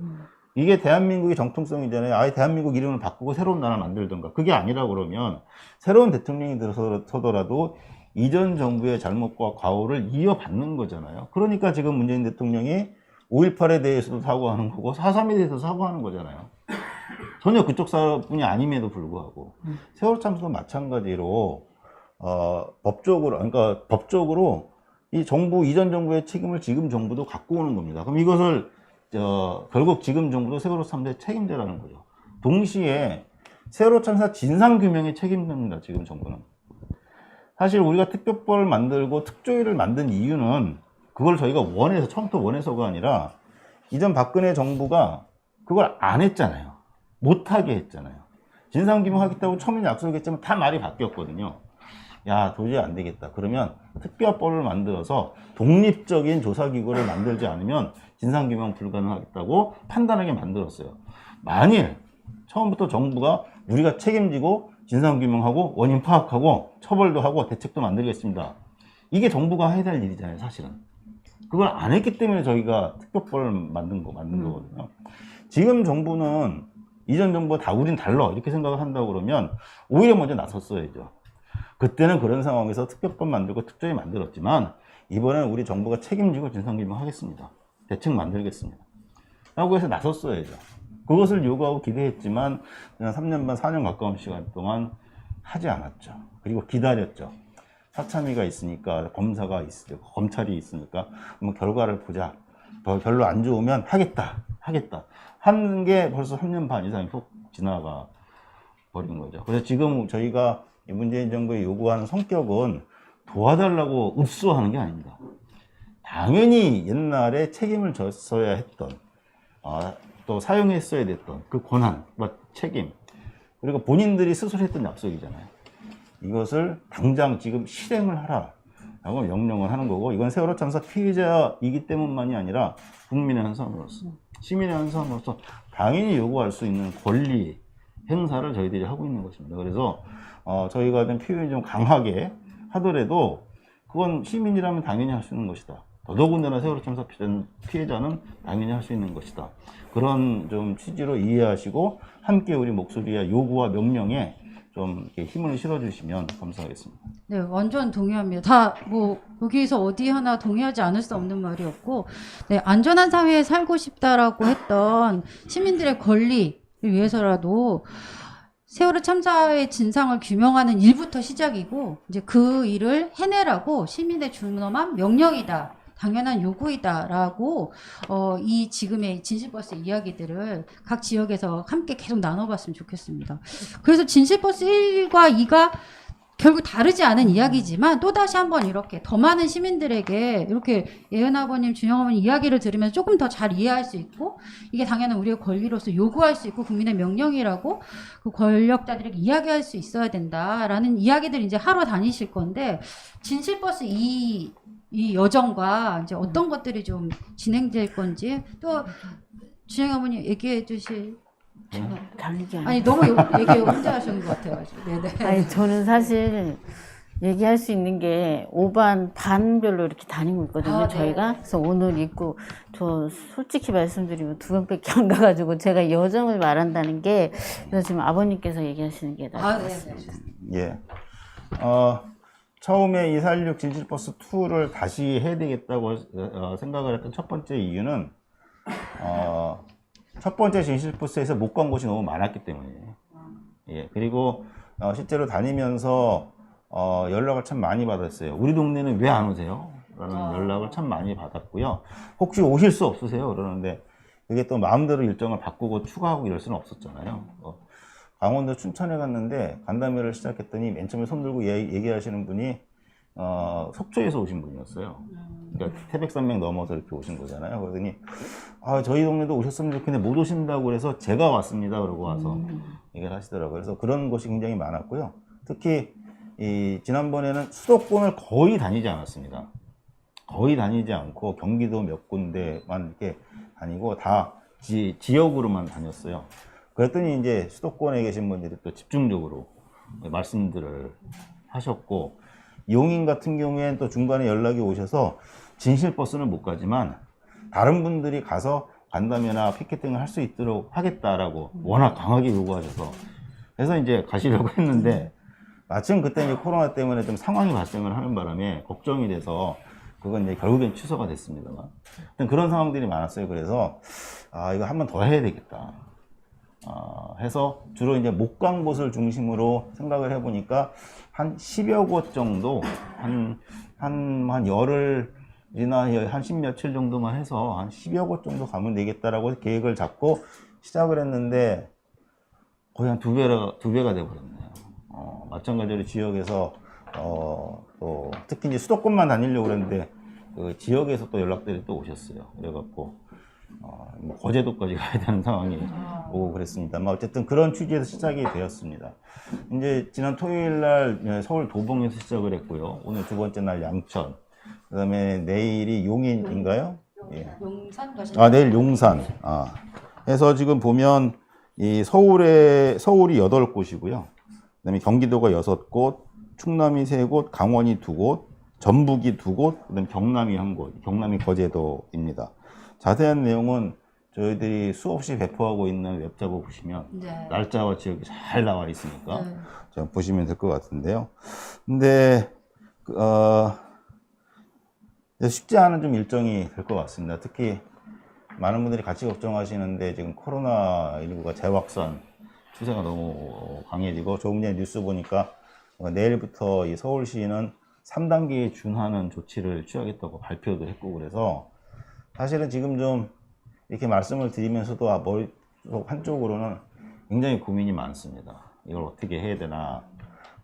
이게 대한민국의 정통성이잖아요. 아예 대한민국 이름을 바꾸고 새로운 나라 만들던가. 그게 아니라 그러면 새로운 대통령이 들어서더라도 이전 정부의 잘못과 과오를 이어받는 거잖아요. 그러니까 지금 문재인 대통령이 5.18에 대해서도 사과하는 거고 4.3에 대해서도 사과하는 거잖아요. 전혀 그쪽 사람뿐이 아님에도 불구하고 세월호 참사도 마찬가지로 법적으로 이 정부 이전 정부의 책임을 지금 정부도 갖고 오는 겁니다. 그럼 이것을 결국 지금 정부도 세월호 참사의 책임자라는 거죠. 동시에 세월호 참사 진상규명의 책임자입니다. 지금 정부는. 사실 우리가 특별법을 만들고 특조위를 만든 이유는 그걸 저희가 처음부터 원해서가 아니라 이전 박근혜 정부가 그걸 안 했잖아요. 못하게 했잖아요. 진상규명하겠다고 처음에 약속했지만 다 말이 바뀌었거든요. 야, 도저히 안 되겠다. 그러면 특별법을 만들어서 독립적인 조사기구를 만들지 않으면 진상규명 불가능하겠다고 판단하게 만들었어요. 만일 처음부터 정부가 우리가 책임지고 진상규명하고 원인 파악하고 처벌도 하고 대책도 만들겠습니다. 이게 정부가 해야 될 일이잖아요, 사실은. 그걸 안 했기 때문에 저희가 특별법을 만든 거거든요. 지금 정부는 이전 정부와 우린 달라 이렇게 생각을 한다고 그러면 오히려 먼저 나섰어야죠. 그때는 그런 상황에서 특별법 만들고 특조위 만들었지만 이번에는 우리 정부가 책임지고 진상규명하겠습니다. 대책 만들겠습니다. 라고 해서 나섰어야죠. 그것을 요구하고 기대했지만 그냥 3년 반, 4년 가까운 시간 동안 하지 않았죠. 그리고 기다렸죠. 사참위가 있으니까, 검찰이 있으니까 한번 결과를 보자. 별로 안 좋으면 하겠다. 하는 게 벌써 3년 반 이상이 푹 지나가 버린 거죠. 그래서 지금 저희가 문재인 정부에 요구하는 성격은 도와달라고 읍수하는 게 아닙니다. 당연히 옛날에 책임을 졌어야 했던, 또 사용했어야 됐던 그 권한과 책임, 그리고 본인들이 스스로 했던 약속이잖아요. 이것을 당장 지금 실행을 하라 라고 명령을 하는 거고, 이건 세월호 참사 피해자이기 때문만이 아니라 국민의 한 사람으로서, 시민의 한 사람으로서 당연히 요구할 수 있는 권리 행사를 저희들이 하고 있는 것입니다. 그래서 저희가 좀 표현이 좀 강하게 하더라도 그건 시민이라면 당연히 할 수 있는 것이다. 더더군다나 세월호 참사 피해자는 당연히 할 수 있는 것이다. 그런 좀 취지로 이해하시고 함께 우리 목소리와 요구와 명령에 좀 이렇게 힘을 실어주시면 감사하겠습니다. 네, 완전 동의합니다. 다 여기서 어디 하나 동의하지 않을 수 없는 말이었고, 네, 안전한 사회에 살고 싶다라고 했던 시민들의 권리를 위해서라도 세월호 참사의 진상을 규명하는 일부터 시작이고, 이제 그 일을 해내라고 시민의 준엄한 명령이다. 당연한 요구이다라고 이 지금의 진실버스 이야기들을 각 지역에서 함께 계속 나눠봤으면 좋겠습니다. 그래서 진실버스 1과 2가 결국 다르지 않은 이야기지만 또다시 한번 이렇게 더 많은 시민들에게 이렇게 예은 아버님, 준영 어머님 이야기를 들으면서 조금 더 잘 이해할 수 있고 이게 당연한 우리의 권리로서 요구할 수 있고 국민의 명령이라고 그 권력자들에게 이야기할 수 있어야 된다라는 이야기들 이제 하러 다니실 건데 진실버스 이 여정과 이제 어떤 것들이 좀 진행될 건지 또 준영 어머님 얘기해 주실 다르게 아니 너무 얘기 혼자 하시는 것 같아가지고. 네네. 아니 저는 사실 얘기할 수 있는 게 5반 반별로 이렇게 다니고 있거든요. 저희가. 그래서 오늘 있고 저 솔직히 말씀드리면 2번밖에 안 가가지고 제가 여정을 말한다는 게 그래서 지금 아버님께서 얘기하시는 게 나을 것 같습니다. 예. 처음에 246 진실버스 2를 다시 해야 되겠다고 생각을 했던 첫 번째 이유는 첫 번째 진실버스에서 못 간 곳이 너무 많았기 때문이에요. 예. 그리고 실제로 다니면서 연락을 참 많이 받았어요. 우리 동네는 왜 안 오세요? 라는 연락을 참 많이 받았고요. 혹시 오실 수 없으세요? 그러는데 그게 또 마음대로 일정을 바꾸고 추가하고 이럴 수는 없었잖아요. 강원도 춘천에 갔는데 간담회를 시작했더니 맨 처음에 손 들고 얘기하시는 분이 속초에서 오신 분이었어요. 그러니까 태백산맥 넘어서 이렇게 오신 거잖아요. 그러더니 저희 동네도 오셨으면 좋겠는데 못 오신다고 그래서 제가 왔습니다. 그러고 와서 얘기를 하시더라고요. 그래서 그런 곳이 굉장히 많았고요. 특히 지난번에는 수도권을 거의 다니지 않았습니다. 거의 다니지 않고 경기도 몇 군데만 이렇게 다니고 다 지역으로만 다녔어요. 그랬더니 이제 수도권에 계신 분들이 또 집중적으로 말씀들을 하셨고, 용인 같은 경우에는 또 중간에 연락이 오셔서 진실버스는 못 가지만 다른 분들이 가서 간담회나 피켓팅을 할 수 있도록 하겠다라고 워낙 강하게 요구하셔서 그래서 이제 가시려고 했는데 마침 그때 이제 코로나 때문에 좀 상황이 발생을 하는 바람에 걱정이 돼서 그건 이제 결국엔 취소가 됐습니다만 그런 상황들이 많았어요. 그래서 이거 한 번 더 해야 되겠다 해서 주로 이제 못 간 곳을 중심으로 생각을 해보니까 한 10여 곳 정도 한 열흘이나 한 10며칠 정도만 해서 한 10여 곳 정도 가면 되겠다라고 계획을 잡고 시작을 했는데 거의 한 두 배가 돼버렸네요. 마찬가지로 지역에서 또 특히 이제 수도권만 다니려고 그랬는데 그 지역에서 또 연락들이 또 오셨어요. 그래갖고 뭐 거제도까지 가야 되는 상황이 오고 그랬습니다만 어쨌든 그런 취지에서 시작이 되었습니다. 이제 지난 토요일 날 서울 도봉에서 시작을 했고요. 오늘 두 번째 날 양천, 그 다음에 내일이 용인인가요? 예. 용산 가시나요? 내일 용산. 해서 지금 보면 이 서울이 8곳이고요. 그 다음에 경기도가 6곳, 충남이 3곳, 강원이 2곳, 전북이 2곳, 그 다음에 경남이 1곳, 경남이 거제도입니다. 자세한 내용은 저희들이 수없이 배포하고 있는 웹자보 보시면 네. 날짜와 지역이 잘 나와 있으니까 좀 보시면 될 것 같은데요. 근데 쉽지 않은 좀 일정이 될 것 같습니다. 특히 많은 분들이 같이 걱정하시는데 지금 코로나19가 재확산 추세가 너무 강해지고 조금 전에 뉴스 보니까 내일부터 이 서울시는 3단계에 준하는 조치를 취하겠다고 발표도 했고 그래서 사실은 지금 좀 이렇게 말씀을 드리면서도 머릿속 한쪽으로는 굉장히 고민이 많습니다. 이걸 어떻게 해야 되나.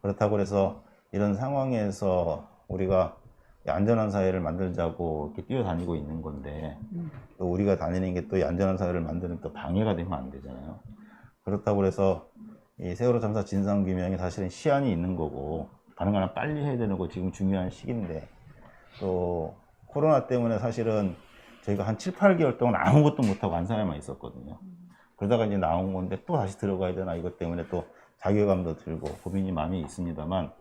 그렇다고 해서 이런 상황에서 우리가 안전한 사회를 만들자고 이렇게 뛰어다니고 있는 건데 또 우리가 다니는 게 또 안전한 사회를 만드는 또 방해가 되면 안 되잖아요. 그렇다고 해서 이 세월호 참사 진상규명이 사실은 시한이 있는 거고 가능한 한 빨리 해야 되는 거 지금 중요한 시기인데 또 코로나 때문에 사실은 저희가 한 7, 8개월 동안 아무것도 못하고 안산에만 있었거든요. 그러다가 이제 나온 건데 또 다시 들어가야 되나 이것 때문에 또 자괴감도 들고 고민이 많이 있습니다만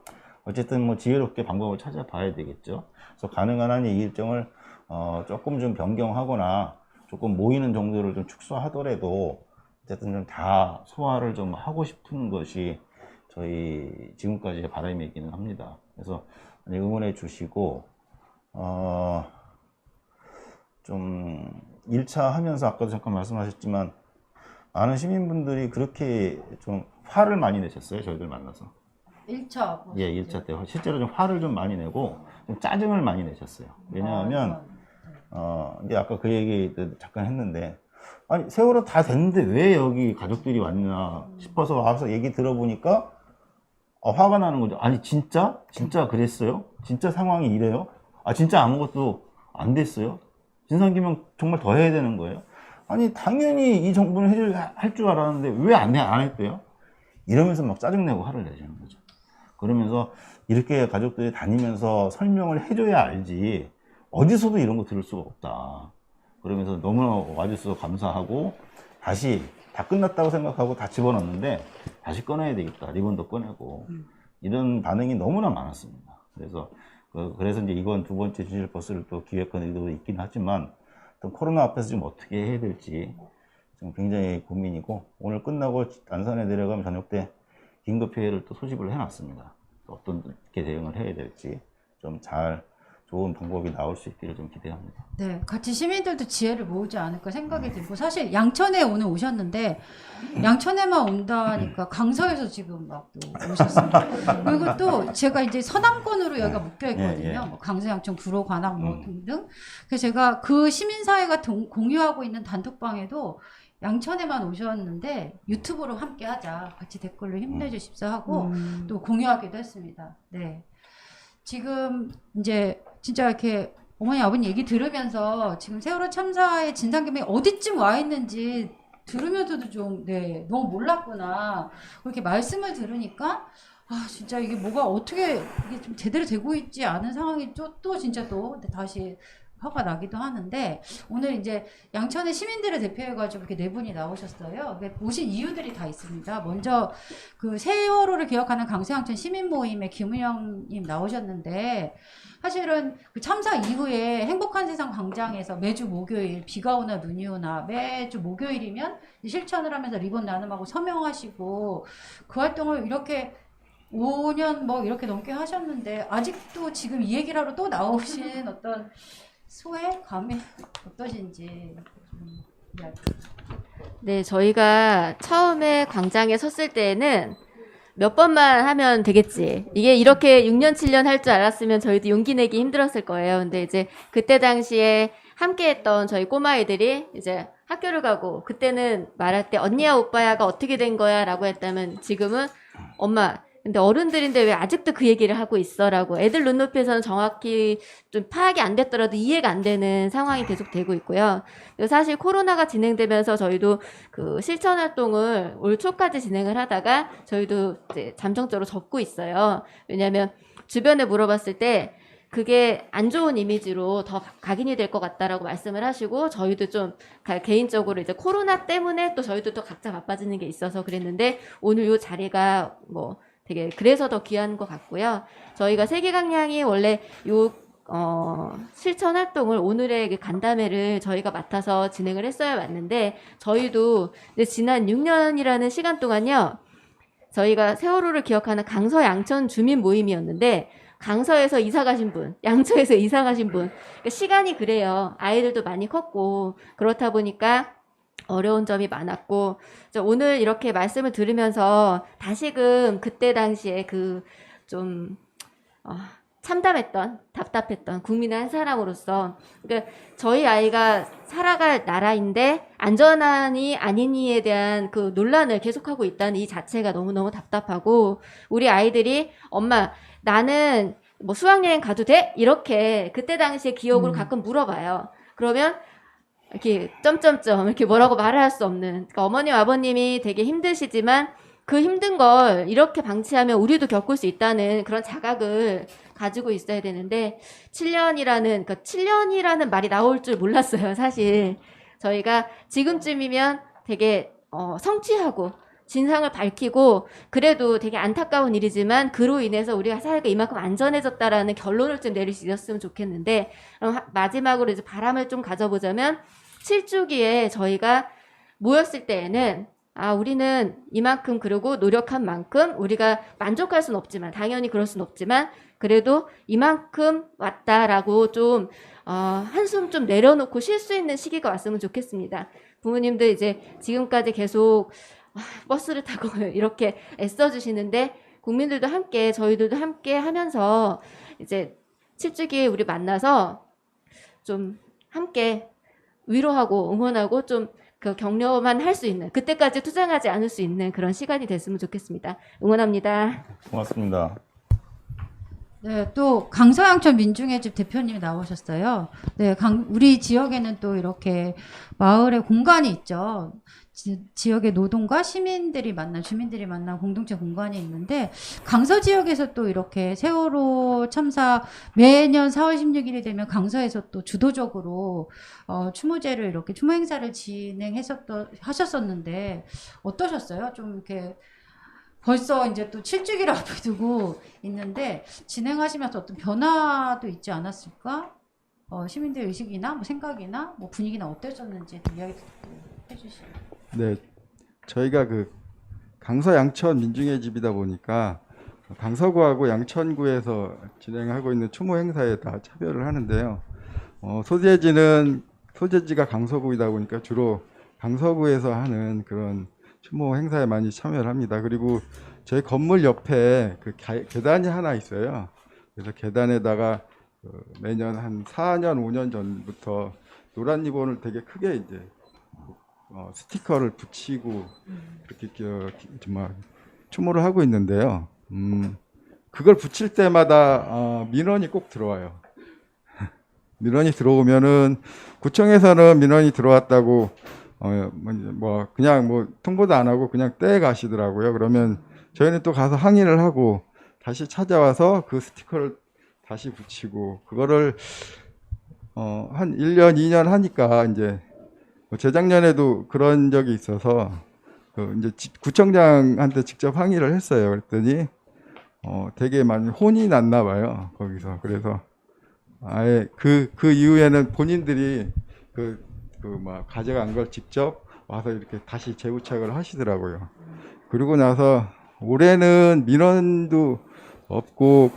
어쨌든 뭐 지혜롭게 방법을 찾아봐야 되겠죠. 그래서 가능한 한 이 일정을 조금 좀 변경하거나 조금 모이는 정도를 좀 축소하더라도 어쨌든 좀 다 소화를 좀 하고 싶은 것이 저희 지금까지의 바람이기는 합니다. 그래서 응원해 주시고 좀 1차 하면서 아까도 잠깐 말씀하셨지만 많은 시민분들이 그렇게 좀 화를 많이 내셨어요. 저희들 만나서. 1차. 예, 1차 때 실제로 좀 화를 좀 많이 내고 좀 짜증을 많이 내셨어요. 왜냐하면 이제 아까 그 얘기 잠깐 했는데 아니 세월호 다 됐는데 왜 여기 가족들이 왔나 싶어서 와서 얘기 들어보니까 화가 나는 거죠. 아니 진짜 그랬어요? 진짜 상황이 이래요? 아 진짜 아무것도 안 됐어요? 진상규명 정말 더 해야 되는 거예요? 아니 당연히 이 정부는 할 줄 알았는데 왜 안 했대요? 이러면서 막 짜증내고 화를 내시는 거죠. 그러면서 이렇게 가족들이 다니면서 설명을 해줘야 알지 어디서도 이런 거 들을 수가 없다. 그러면서 너무나 와주셔서 감사하고 다시 다 끝났다고 생각하고 다 집어넣는데 다시 꺼내야 되겠다. 리본도 꺼내고 이런 반응이 너무나 많았습니다. 그래서 이제 이건 두 번째 진실 버스를 또 기획한 의도도 있긴 하지만 또 코로나 앞에서 지금 어떻게 해야 될지 지금 굉장히 고민이고 오늘 끝나고 안산에 내려가면 저녁 때 긴급회의를 또 소집을 해놨습니다. 어떻게 대응을 해야 될지 좀 좋은 방법이 나올 수 있기를 좀 기대합니다. 네, 같이 시민들도 지혜를 모으지 않을까 생각이 들고 사실 양천에 오늘 오셨는데 양천에만 온다니까 강서에서 지금 막 또 오셨습니다. 그리고 또 제가 이제 서남권으로 여기가 묶여 있거든요. 뭐 강서, 양천, 구로, 관악 뭐 등등. 그래서 제가 그 시민사회가 공유하고 있는 단톡방에도 양천에만 오셨는데 유튜브로 함께 하자. 같이 댓글로 힘내주십사 하고 또 공유하기도 했습니다. 네. 지금 이제 진짜 이렇게 어머니 아버님 얘기 들으면서 지금 세월호 참사의 진상규명이 어디쯤 와 있는지 들으면서도 좀 너무 몰랐구나 그렇게 말씀을 들으니까 아 진짜 이게 뭐가 어떻게 이게 좀 제대로 되고 있지 않은 상황이 또 진짜 또 다시 화가 나기도 하는데 오늘 이제 양천의 시민들을 대표해가지고 이렇게 네 분이 나오셨어요. 오신 이유들이 다 있습니다. 먼저 그 세월호를 기억하는 강서양천 시민 모임의 김은영님 나오셨는데 사실은 그 참사 이후에 행복한 세상 광장에서 매주 목요일 비가 오나 눈이 오나 매주 목요일이면 실천을 하면서 리본 나눔하고 서명하시고 그 활동을 이렇게 5년 뭐 이렇게 넘게 하셨는데 아직도 지금 이 얘기를 하러 또 나오신 어떤 소외감이 어떠신지 이야기. 네, 저희가 처음에 광장에 섰을 때는 몇 번만 하면 되겠지. 이게 이렇게 6년, 7년 할 줄 알았으면 저희도 용기 내기 힘들었을 거예요. 근데 이제 그때 당시에 함께 했던 저희 꼬마애들이 이제 학교를 가고 그때는 말할 때 언니야 오빠야가 어떻게 된 거야 라고 했다면 지금은 엄마 근데 어른들인데 왜 아직도 그 얘기를 하고 있어라고 애들 눈높이에서는 정확히 좀 파악이 안 됐더라도 이해가 안 되는 상황이 계속 되고 있고요. 그리고 사실 코로나가 진행되면서 저희도 그 실천 활동을 올 초까지 진행을 하다가 저희도 이제 잠정적으로 접고 있어요. 왜냐하면 주변에 물어봤을 때 그게 안 좋은 이미지로 더 각인이 될 것 같다라고 말씀을 하시고 저희도 좀 개인적으로 이제 코로나 때문에 또 저희도 또 각자 바빠지는 게 있어서 그랬는데 오늘 이 자리가 뭐 되게 그래서 더 귀한 것 같고요. 저희가 세계강량이 원래 실천 활동을 오늘의 그 간담회를 저희가 맡아서 진행을 했어야 맞는데 저희도 지난 6년이라는 시간 동안요. 저희가 세월호를 기억하는 강서 양천 주민 모임이었는데 강서에서 이사 가신 분, 양천에서 이사 가신 분. 그러니까 시간이 그래요. 아이들도 많이 컸고 그렇다 보니까 어려운 점이 많았고 오늘 이렇게 말씀을 들으면서 다시금 그때 당시에 그 좀 참담했던 답답했던 국민의 한 사람으로서 그러니까 저희 아이가 살아갈 나라인데 안전하니 아니니에 대한 그 논란을 계속하고 있다는 이 자체가 너무너무 답답하고 우리 아이들이 엄마 나는 뭐 수학여행 가도 돼? 이렇게 그때 당시에 기억으로 가끔 물어봐요. 그러면 이렇게 점점점 이렇게 뭐라고 말을 할 수 없는 그러니까 어머님 아버님이 되게 힘드시지만 그 힘든 걸 이렇게 방치하면 우리도 겪을 수 있다는 그런 자각을 가지고 있어야 되는데 7년이라는 말이 나올 줄 몰랐어요. 사실 저희가 지금쯤이면 되게 성취하고 진상을 밝히고 그래도 되게 안타까운 일이지만 그로 인해서 우리가 사회가 이만큼 안전해졌다라는 결론을 좀 내릴 수 있었으면 좋겠는데 마지막으로 이제 바람을 좀 가져보자면 7주기에 저희가 모였을 때에는 우리는 이만큼 그러고 노력한 만큼 우리가 만족할 수는 없지만 당연히 그럴 수는 없지만 그래도 이만큼 왔다라고 좀 한숨 좀 내려놓고 쉴 수 있는 시기가 왔으면 좋겠습니다. 부모님들 이제 지금까지 계속 버스를 타고 이렇게 애써주시는데 국민들도 함께 저희들도 함께 하면서 이제 7주기에 우리 만나서 좀 함께 위로하고 응원하고 좀 그 격려만 할 수 있는, 그때까지 투쟁하지 않을 수 있는 그런 시간이 됐으면 좋겠습니다. 응원합니다. 고맙습니다. 네, 또 강서양천 민중의 집 대표님이 나오셨어요. 네, 우리 지역에는 또 이렇게 마을의 공간이 있죠. 지역의 노동과 시민들이 만난, 주민들이 만난 공동체 공간이 있는데, 강서 지역에서 또 이렇게 세월호 참사 매년 4월 16일이 되면 강서에서 또 주도적으로 추모제를 이렇게 추모 행사를 하셨었는데 어떠셨어요? 좀 이렇게 벌써 이제 또 7주기를 앞두고 있는데 진행하시면서 어떤 변화도 있지 않았을까? 시민들 의식이나 뭐 생각이나 뭐 분위기나 어땠었는지 좀 이야기 해주시죠. 네, 저희가 그 강서 양천 민중의 집이다 보니까 강서구하고 양천구에서 진행하고 있는 추모 행사에 다 참여를 하는데요. 소재지가 강서구이다 보니까 주로 강서구에서 하는 그런 추모 행사에 많이 참여를 합니다. 그리고 저희 건물 옆에 그 계단이 하나 있어요. 그래서 계단에다가 매년 한 4년, 5년 전부터 노란 리본을 되게 크게 이제 스티커를 붙이고 그렇게 정말 추모를 하고 있는데요. 그걸 붙일 때마다 민원이 꼭 들어와요. 민원이 들어오면은 구청에서는 민원이 들어왔다고 그냥 통보도 안 하고 그냥 떼 가시더라고요. 그러면 저희는 또 가서 항의를 하고 다시 찾아와서 그 스티커를 다시 붙이고, 그거를 한 1년, 2년 하니까 이제 재작년에도 그런 적이 있어서 이제 구청장한테 직접 항의를 했어요. 그랬더니 되게 많이 혼이 났나 봐요, 거기서. 그래서 아예 그 이후에는 본인들이 가져간 걸 직접 와서 이렇게 다시 재부착을 하시더라고요. 그리고 나서 올해는 민원도 없고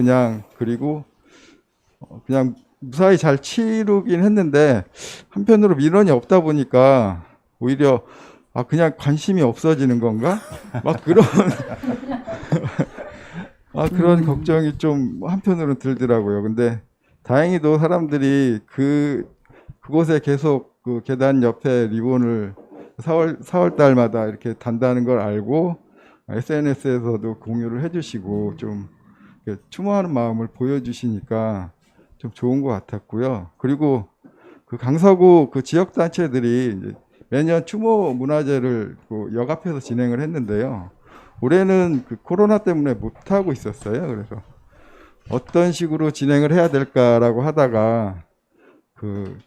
그리고 그냥 무사히 잘 치르긴 했는데, 한편으로 민원이 없다 보니까 오히려 그냥 관심이 없어지는 건가? 막 그런 걱정이 좀 한편으로는 들더라고요. 근데 다행히도 사람들이 그곳에 계속 그 계단 옆에 리본을 4월 달마다 이렇게 단다는 걸 알고 SNS에서도 공유를 해주시고 좀 추모하는 마음을 보여주시니까 좀 좋은 것 같았고요. 그리고 그 강서구 그 지역 단체들이 매년 추모 문화제를 역 앞에서 진행을 했는데요. 올해는 그 코로나 때문에 못 하고 있었어요. 그래서 어떤 식으로 진행을 해야 될까라고 하다가 그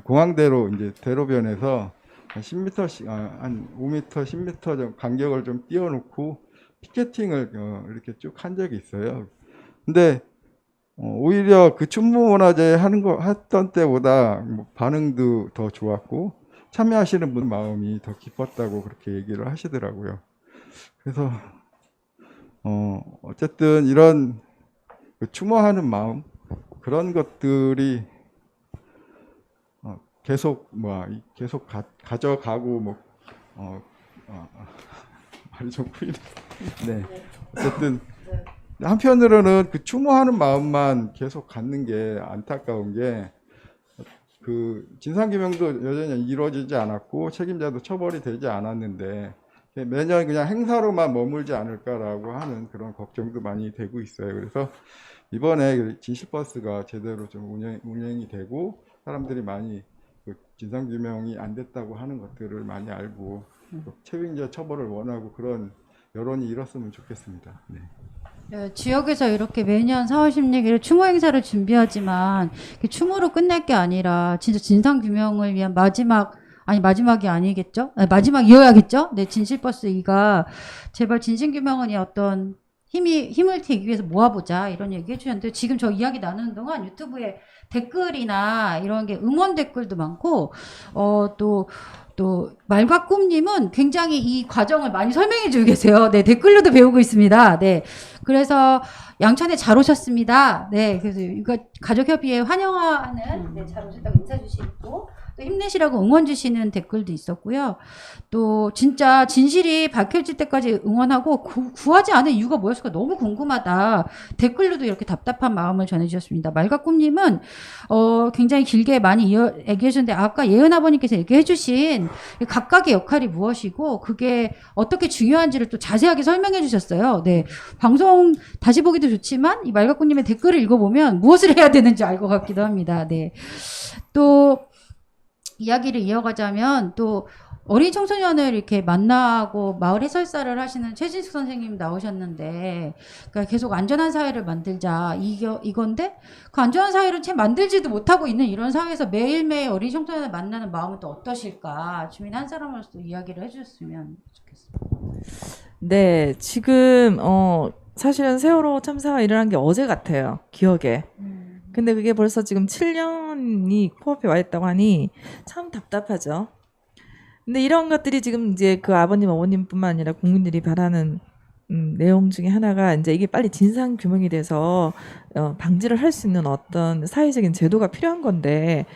공항대로 이제 대로변에서 한 10m씩 한 5m, 10m 정도 간격을 좀 띄워놓고 피켓팅을 이렇게 쭉 한 적이 있어요. 근데 오히려 그 추모 문화제 했던 때보다 반응도 더 좋았고 참여하시는 분 마음이 더 기뻤다고 그렇게 얘기를 하시더라고요. 그래서 어쨌든 이런 추모하는 마음, 그런 것들이 계속 가져가고 말이 좀 풀리네. 네. 어쨌든 한편으로는 그 추모하는 마음만 계속 갖는 게 안타까운 게, 그 진상규명도 여전히 이루어지지 않았고 책임자도 처벌이 되지 않았는데 매년 그냥 행사로만 머물지 않을까라고 하는 그런 걱정도 많이 되고 있어요. 그래서 이번에 진실버스가 제대로 좀 운행이 되고 사람들이 많이 진상규명이 안 됐다고 하는 것들을 많이 알고 책임자 처벌을 원하고 그런 여론이 일었으면 좋겠습니다. 네. 네, 지역에서 이렇게 매년 4월 16일 추모 행사를 준비하지만 추모로 끝날 게 아니라 진짜 진상규명을 위한 마지막이 아니겠죠? 마지막이어야겠죠? 네, 진실버스 2가 제발 진실규명은 어떤 힘을 되기 위해서 모아보자 이런 얘기 해주셨는데, 지금 저 이야기 나누는 동안 유튜브에 댓글이나 이런 게 응원 댓글도 많고, 또 말과 꿈님은 굉장히 이 과정을 많이 설명해 주고 계세요. 네, 댓글로도 배우고 있습니다. 네, 그래서 양천에 잘 오셨습니다. 네, 그래서 이거 가족협의회 환영하는 네, 잘 오셨다고 인사 주시고 또 힘내시라고 응원 주시는 댓글도 있었고요. 또 진짜 진실이 밝혀질 때까지 응원하고 구하지 않은 이유가 뭐였을까 너무 궁금하다. 댓글로도 이렇게 답답한 마음을 전해주셨습니다. 말가꿈님은 굉장히 길게 많이 얘기해 주셨는데 아까 예은 아버님께서 얘기해 주신 각각의 역할이 무엇이고 그게 어떻게 중요한지를 또 자세하게 설명해 주셨어요. 네, 방송 다시 보기도 좋지만 이 말가꿈님의 댓글을 읽어보면 무엇을 해야 되는지 알 것 같기도 합니다. 네, 또 이야기를 이어가자면 또 어린 청소년을 이렇게 만나고 마을 해설사를 하시는 최진숙 선생님 나오셨는데, 그러니까 계속 안전한 사회를 만들자 이건데 그 안전한 사회를 채 만들지도 못하고 있는 이런 사회에서 매일매일 어린 청소년을 만나는 마음은 또 어떠실까? 주민 한 사람으로서 이야기를 해주셨으면 좋겠습니다. 네, 지금 사실은 세월호 참사가 일어난 게 어제 같아요. 기억에. 근데 그게 벌써 지금 7년이 코앞에 와 있다고 하니 참 답답하죠. 근데 이런 것들이 지금 이제 그 아버님, 어머님뿐만 아니라 국민들이 바라는 내용 중에 하나가 이제 이게 빨리 진상 규명이 돼서 방지를 할 수 있는 어떤 사회적인 제도가 필요한 건데,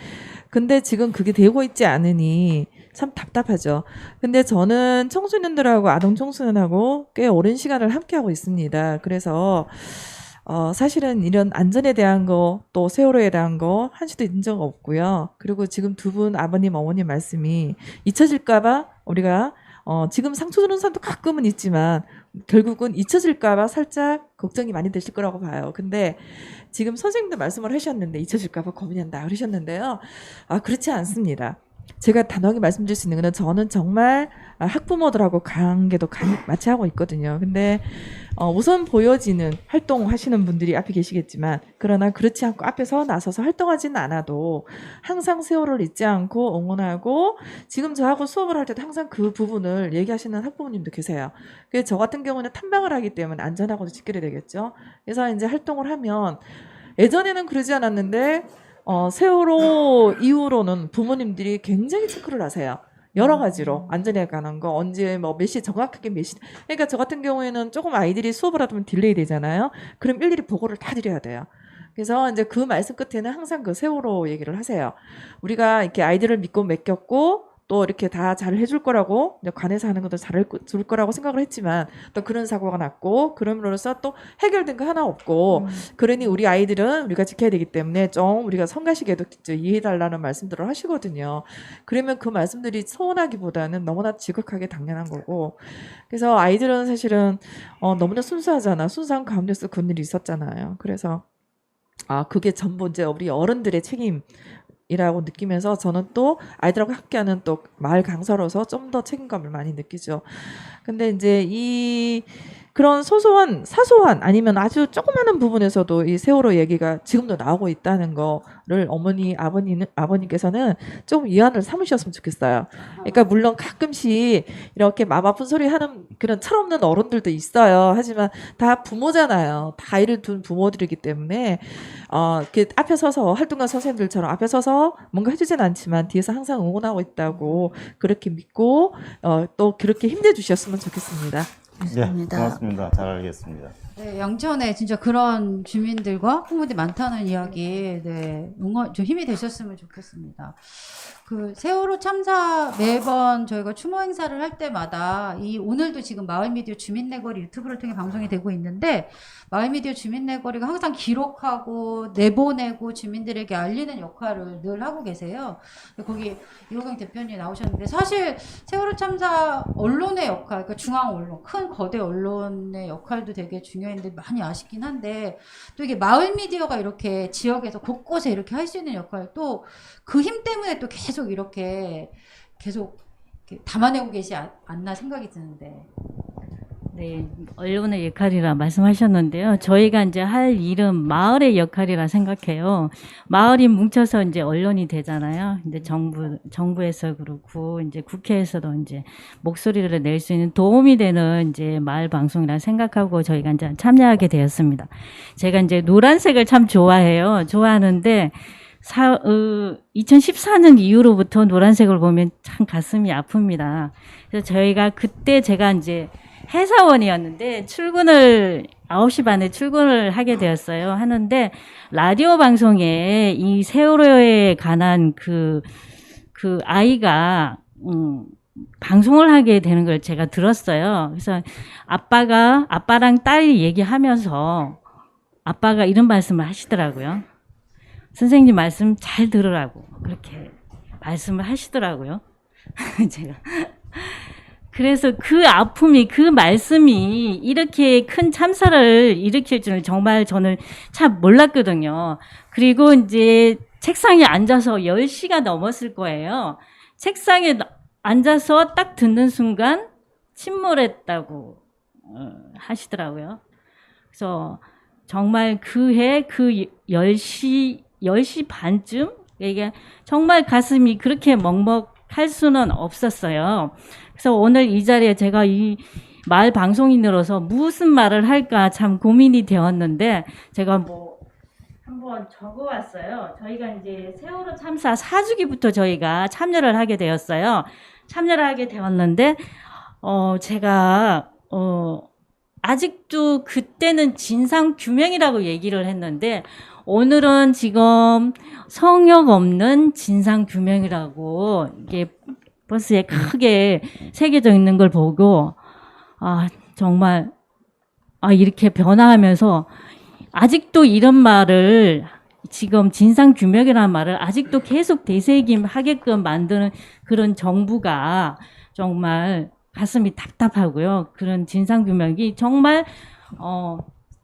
근데 지금 그게 되고 있지 않으니 참 답답하죠. 근데 저는 청소년들하고 아동 청소년하고 꽤 오랜 시간을 함께하고 있습니다. 그래서 사실은 이런 안전에 대한 거, 또 세월호에 대한 거 한시도 잊은 적 없고요. 그리고 지금 두 분 아버님, 어머님 말씀이 잊혀질까봐 우리가 지금 상처 주는 사람도 가끔은 있지만 결국은 잊혀질까봐 살짝 걱정이 많이 되실 거라고 봐요. 근데 지금 선생님도 말씀을 하셨는데 잊혀질까봐 고민한다 그러셨는데요. 그렇지 않습니다. 제가 단호하게 말씀드릴 수 있는 거는 저는 정말 학부모들하고 관계도 같이 하고 있거든요. 근데 우선 보여지는 활동하시는 분들이 앞에 계시겠지만, 그러나 그렇지 않고 앞에서 나서서 활동하지는 않아도 항상 세월을 잊지 않고 응원하고, 지금 저하고 수업을 할 때도 항상 그 부분을 얘기하시는 학부모님도 계세요. 그래서 저 같은 경우는 탐방을 하기 때문에 안전하고도 지켜야 되겠죠. 그래서 이제 활동을 하면, 예전에는 그러지 않았는데 세월호 이후로는 부모님들이 굉장히 체크를 하세요. 여러 가지로 안전에 관한 거, 언제 뭐 몇 시 정확하게 몇 시. 그러니까 저 같은 경우에는 조금 아이들이 수업을 하면 딜레이 되잖아요. 그럼 일일이 보고를 다 드려야 돼요. 그래서 이제 그 말씀 끝에는 항상 그 세월호 얘기를 하세요. 우리가 이렇게 아이들을 믿고 맡겼고 또 이렇게 다 잘 해줄 거라고, 관에서 하는 것도 잘 해줄 거라고 생각을 했지만 또 그런 사고가 났고, 그럼으로써 또 해결된 거 하나 없고, 그러니 우리 아이들은 우리가 지켜야 되기 때문에 좀 우리가 성가시게도 이해해달라는 말씀들을 하시거든요. 그러면 그 말씀들이 서운하기보다는 너무나 지극하게 당연한 거고, 그래서 아이들은 사실은 너무나 순수하잖아. 순수한 가운데서 그런 일이 있었잖아요. 그래서 그게 전부 이제 우리 어른들의 책임 이라고 느끼면서 저는 또 아이들하고 함께하는 또 마을 강사로서 좀 더 책임감을 많이 느끼죠. 근데 이제 그런 사소한 아니면 아주 조그마한 부분에서도 이 세월호 얘기가 지금도 나오고 있다는 거를 아버님께서는 좀 위안을 삼으셨으면 좋겠어요. 그러니까 물론 가끔씩 이렇게 마음 아픈 소리 하는 그런 철없는 어른들도 있어요. 하지만 다 부모잖아요. 다 아이를 둔 부모들이기 때문에 이렇게 앞에 서서 활동가 선생님들처럼 앞에 서서 뭔가 해주진 않지만 뒤에서 항상 응원하고 있다고 그렇게 믿고 또 그렇게 힘내주셨으면 좋겠습니다. 네, 고맙습니다. 잘 알겠습니다. 네, 양천에 진짜 그런 주민들과 부모들이 많다는 이야기, 네, 응원, 좀 힘이 되셨으면 좋겠습니다. 그 세월호 참사 매번 저희가 추모 행사를 할 때마다 오늘도 지금 마을미디어 주민내거리 유튜브를 통해 방송이 되고 있는데, 마을미디어 주민내거리가 항상 기록하고 내보내고 주민들에게 알리는 역할을 늘 하고 계세요. 거기 이호경 대표님 나오셨는데, 사실 세월호 참사 언론의 역할, 그러니까 중앙 언론, 큰 거대 언론의 역할도 되게 중요했는데 많이 아쉽긴 한데, 또 이게 마을미디어가 이렇게 지역에서 곳곳에 이렇게 할 수 있는 역할, 또 그 힘 때문에 또 계속 이렇게 담아내고 계시지 않나 생각이 드는데. 네, 언론의 역할이라 말씀하셨는데요. 저희가 이제 할 일은 마을의 역할이라 생각해요. 마을이 뭉쳐서 이제 언론이 되잖아요. 이제 정부에서 그렇고 이제 국회에서도 이제 목소리를 낼 수 있는 도움이 되는 이제 마을 방송이라 생각하고 저희가 이제 참여하게 되었습니다. 제가 이제 노란색을 참 좋아하는데 2014년 이후로부터 노란색을 보면 참 가슴이 아픕니다. 그래서 저희가 그때 제가 이제 회사원이었는데 출근을 9시 반에 출근을 하게 되었어요. 하는데 라디오 방송에 이 세월호에 관한 그 아이가 방송을 하게 되는 걸 제가 들었어요. 그래서 아빠랑 딸이 얘기하면서 아빠가 이런 말씀을 하시더라고요. 선생님 말씀 잘 들으라고 그렇게 말씀을 하시더라고요. 제가 그래서 그 아픔이, 그 말씀이 이렇게 큰 참사를 일으킬 줄은 정말 저는 참 몰랐거든요. 그리고 이제 책상에 앉아서 10시가 넘었을 거예요. 책상에 앉아서 딱 듣는 순간 침몰했다고 하시더라고요. 그래서 정말 그해 그 10시 반쯤 이게 정말 가슴이 그렇게 먹먹할 수는 없었어요. 그래서 오늘 이 자리에 제가 이 마을 방송인으로서 무슨 말을 할까 참 고민이 되었는데 제가 뭐 한번 적어왔어요. 저희가 이제 세월호 참사 4주기부터 저희가 참여를 하게 되었어요. 참여를 하게 되었는데 제가 아직도 그때는 진상 규명이라고 얘기를 했는데 오늘은 지금 성역 없는 진상 규명이라고 이게 버스에 크게 새겨져 있는 걸 보고 정말 이렇게 변화하면서 아직도 이런 말을 지금 진상 규명이라는 말을 아직도 계속 되새김하게끔 만드는 그런 정부가 정말 가슴이 답답하고요. 그런 진상 규명이 정말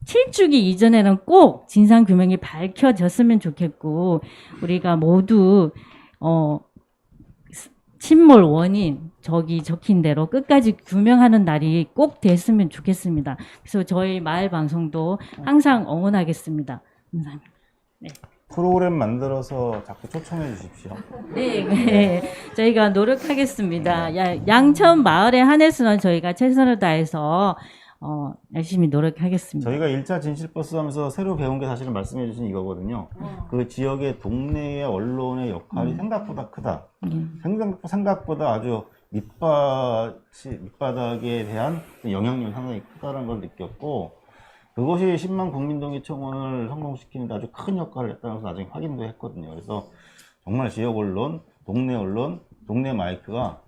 7주기 이전에는 꼭 진상 규명이 밝혀졌으면 좋겠고 우리가 모두 침몰 원인 저기 적힌 대로 끝까지 규명하는 날이 꼭 됐으면 좋겠습니다. 그래서 저희 마을 방송도 항상 응원하겠습니다. 감사합니다. 네. 프로그램 만들어서 자꾸 초청해 주십시오. 네. 저희가 노력하겠습니다. 양천 마을에 한해서는 저희가 최선을 다해서 열심히 노력하겠습니다. 저희가 1차 진실버스 하면서 새로 배운 게 사실은 말씀해 주신 이거거든요. 그 지역의 동네의 언론의 역할이 생각보다 크다. 생각보다 아주 밑바닥에 대한 영향력이 상당히 크다는 걸 느꼈고 그것이 10만 국민동의청원을 성공시키는 데 아주 큰 역할을 했다는 것을 나중에 확인도 했거든요. 그래서 정말 지역 언론, 동네 마이크가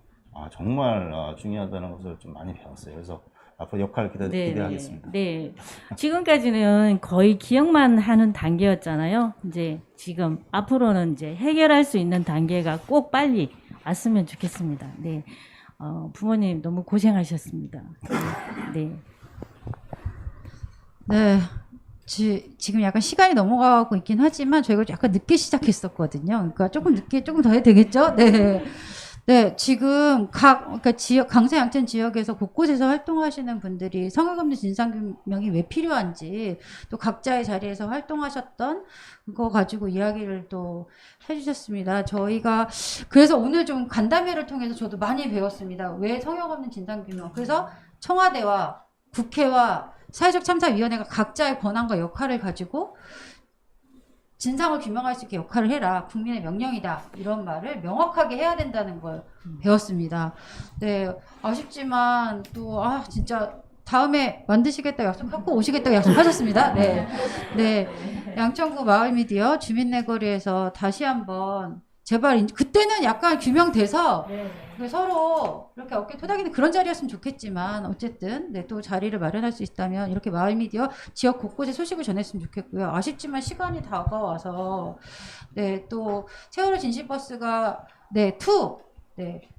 정말 중요하다는 것을 좀 많이 배웠어요. 그래서 앞으로 역할 기대하겠습니다. 네. 지금까지는 거의 기억만 하는 단계였잖아요. 이제 지금 앞으로는 이제 해결할 수 있는 단계가 꼭 빨리 왔으면 좋겠습니다. 네. 부모님 너무 고생하셨습니다. 네. 네. 지금 약간 시간이 넘어가고 있긴 하지만 저희가 약간 늦게 시작했었거든요. 그러니까 조금 더 해야 되겠죠? 네. 네, 지금 그러니까 강서 양천 지역에서 곳곳에서 활동하시는 분들이 성역 없는 진상규명이 왜 필요한지 또 각자의 자리에서 활동하셨던 그거 가지고 이야기를 또 해주셨습니다. 저희가 그래서 오늘 좀 간담회를 통해서 저도 많이 배웠습니다. 왜 성역 없는 진상규명? 그래서 청와대와 국회와 사회적 참사위원회가 각자의 권한과 역할을 가지고 진상을 규명할 수 있게 역할을 해라. 국민의 명령이다. 이런 말을 명확하게 해야 된다는 걸 배웠습니다. 네, 아쉽지만 또 진짜 다음에 만드시겠다 약속하고 오시겠다고 약속하셨습니다. 네, 네, 양천구 마을미디어 주민내거리에서 다시 한번 제발 그때는 약간 규명돼서 서로 이렇게 어깨 토닥이는 그런 자리였으면 좋겠지만 어쨌든 또 자리를 마련할 수 있다면 이렇게 마을미디어 지역 곳곳에 소식을 전했으면 좋겠고요. 아쉽지만 시간이 다가와서 또 세월호 진실버스가 2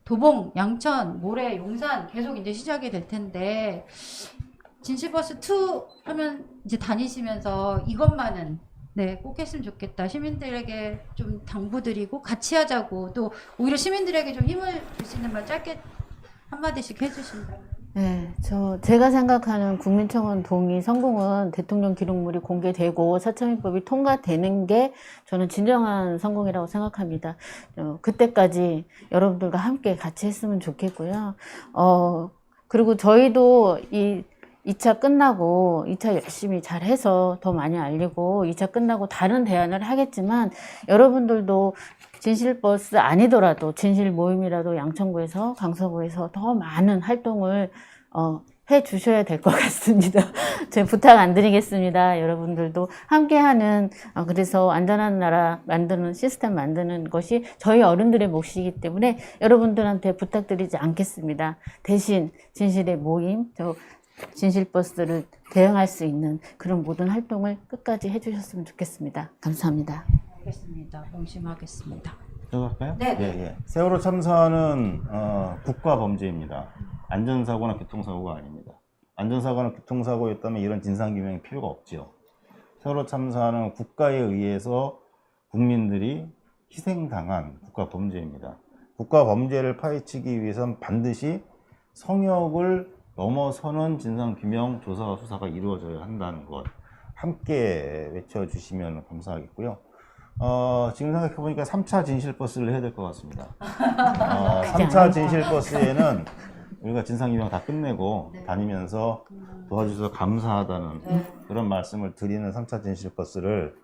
도봉, 양천, 모래, 용산 계속 이제 시작이 될 텐데 진실버스 2 하면 이제 다니시면서 이것만은 꼭 했으면 좋겠다. 시민들에게 좀 당부드리고 같이 하자고 또 오히려 시민들에게 좀 힘을 줄 수 있는 말 짧게 한마디씩 해주신다. 네, 제가 생각하는 국민청원 동의 성공은 대통령 기록물이 공개되고 사참위법이 통과되는 게 저는 진정한 성공이라고 생각합니다. 그때까지 여러분들과 함께 같이 했으면 좋겠고요. 그리고 저희도 2차 끝나고 2차 열심히 잘 해서 더 많이 알리고 2차 끝나고 다른 대안을 하겠지만 여러분들도 진실버스 아니더라도 진실 모임이라도 양천구에서 강서구에서 더 많은 활동을 해 주셔야 될 것 같습니다. 제 부탁 안 드리겠습니다. 여러분들도 함께하는 그래서 안전한 나라 만드는 시스템 만드는 것이 저희 어른들의 몫이기 때문에 여러분들한테 부탁드리지 않겠습니다. 대신 진실의 모임, 진실버스를 대응할 수 있는 그런 모든 활동을 끝까지 해주셨으면 좋겠습니다. 감사합니다. 알겠습니다. 명심하겠습니다. 저도 할까요? 네. 예. 세월호 참사는 국가 범죄입니다. 안전사고나 교통사고가 아닙니다. 안전사고나 교통사고였다면 이런 진상규명이 필요가 없죠. 세월호 참사는 국가에 의해서 국민들이 희생당한 국가 범죄입니다. 국가 범죄를 파헤치기 위해서는 반드시 성역을 넘어서는 진상규명, 조사와 수사가 이루어져야 한다는 것 함께 외쳐주시면 감사하겠고요. 지금 생각해보니까 3차 진실버스를 해야 될 것 같습니다. 3차 진실버스에는 우리가 진상규명 다 끝내고 다니면서 도와주셔서 감사하다는 그런 말씀을 드리는 3차 진실버스를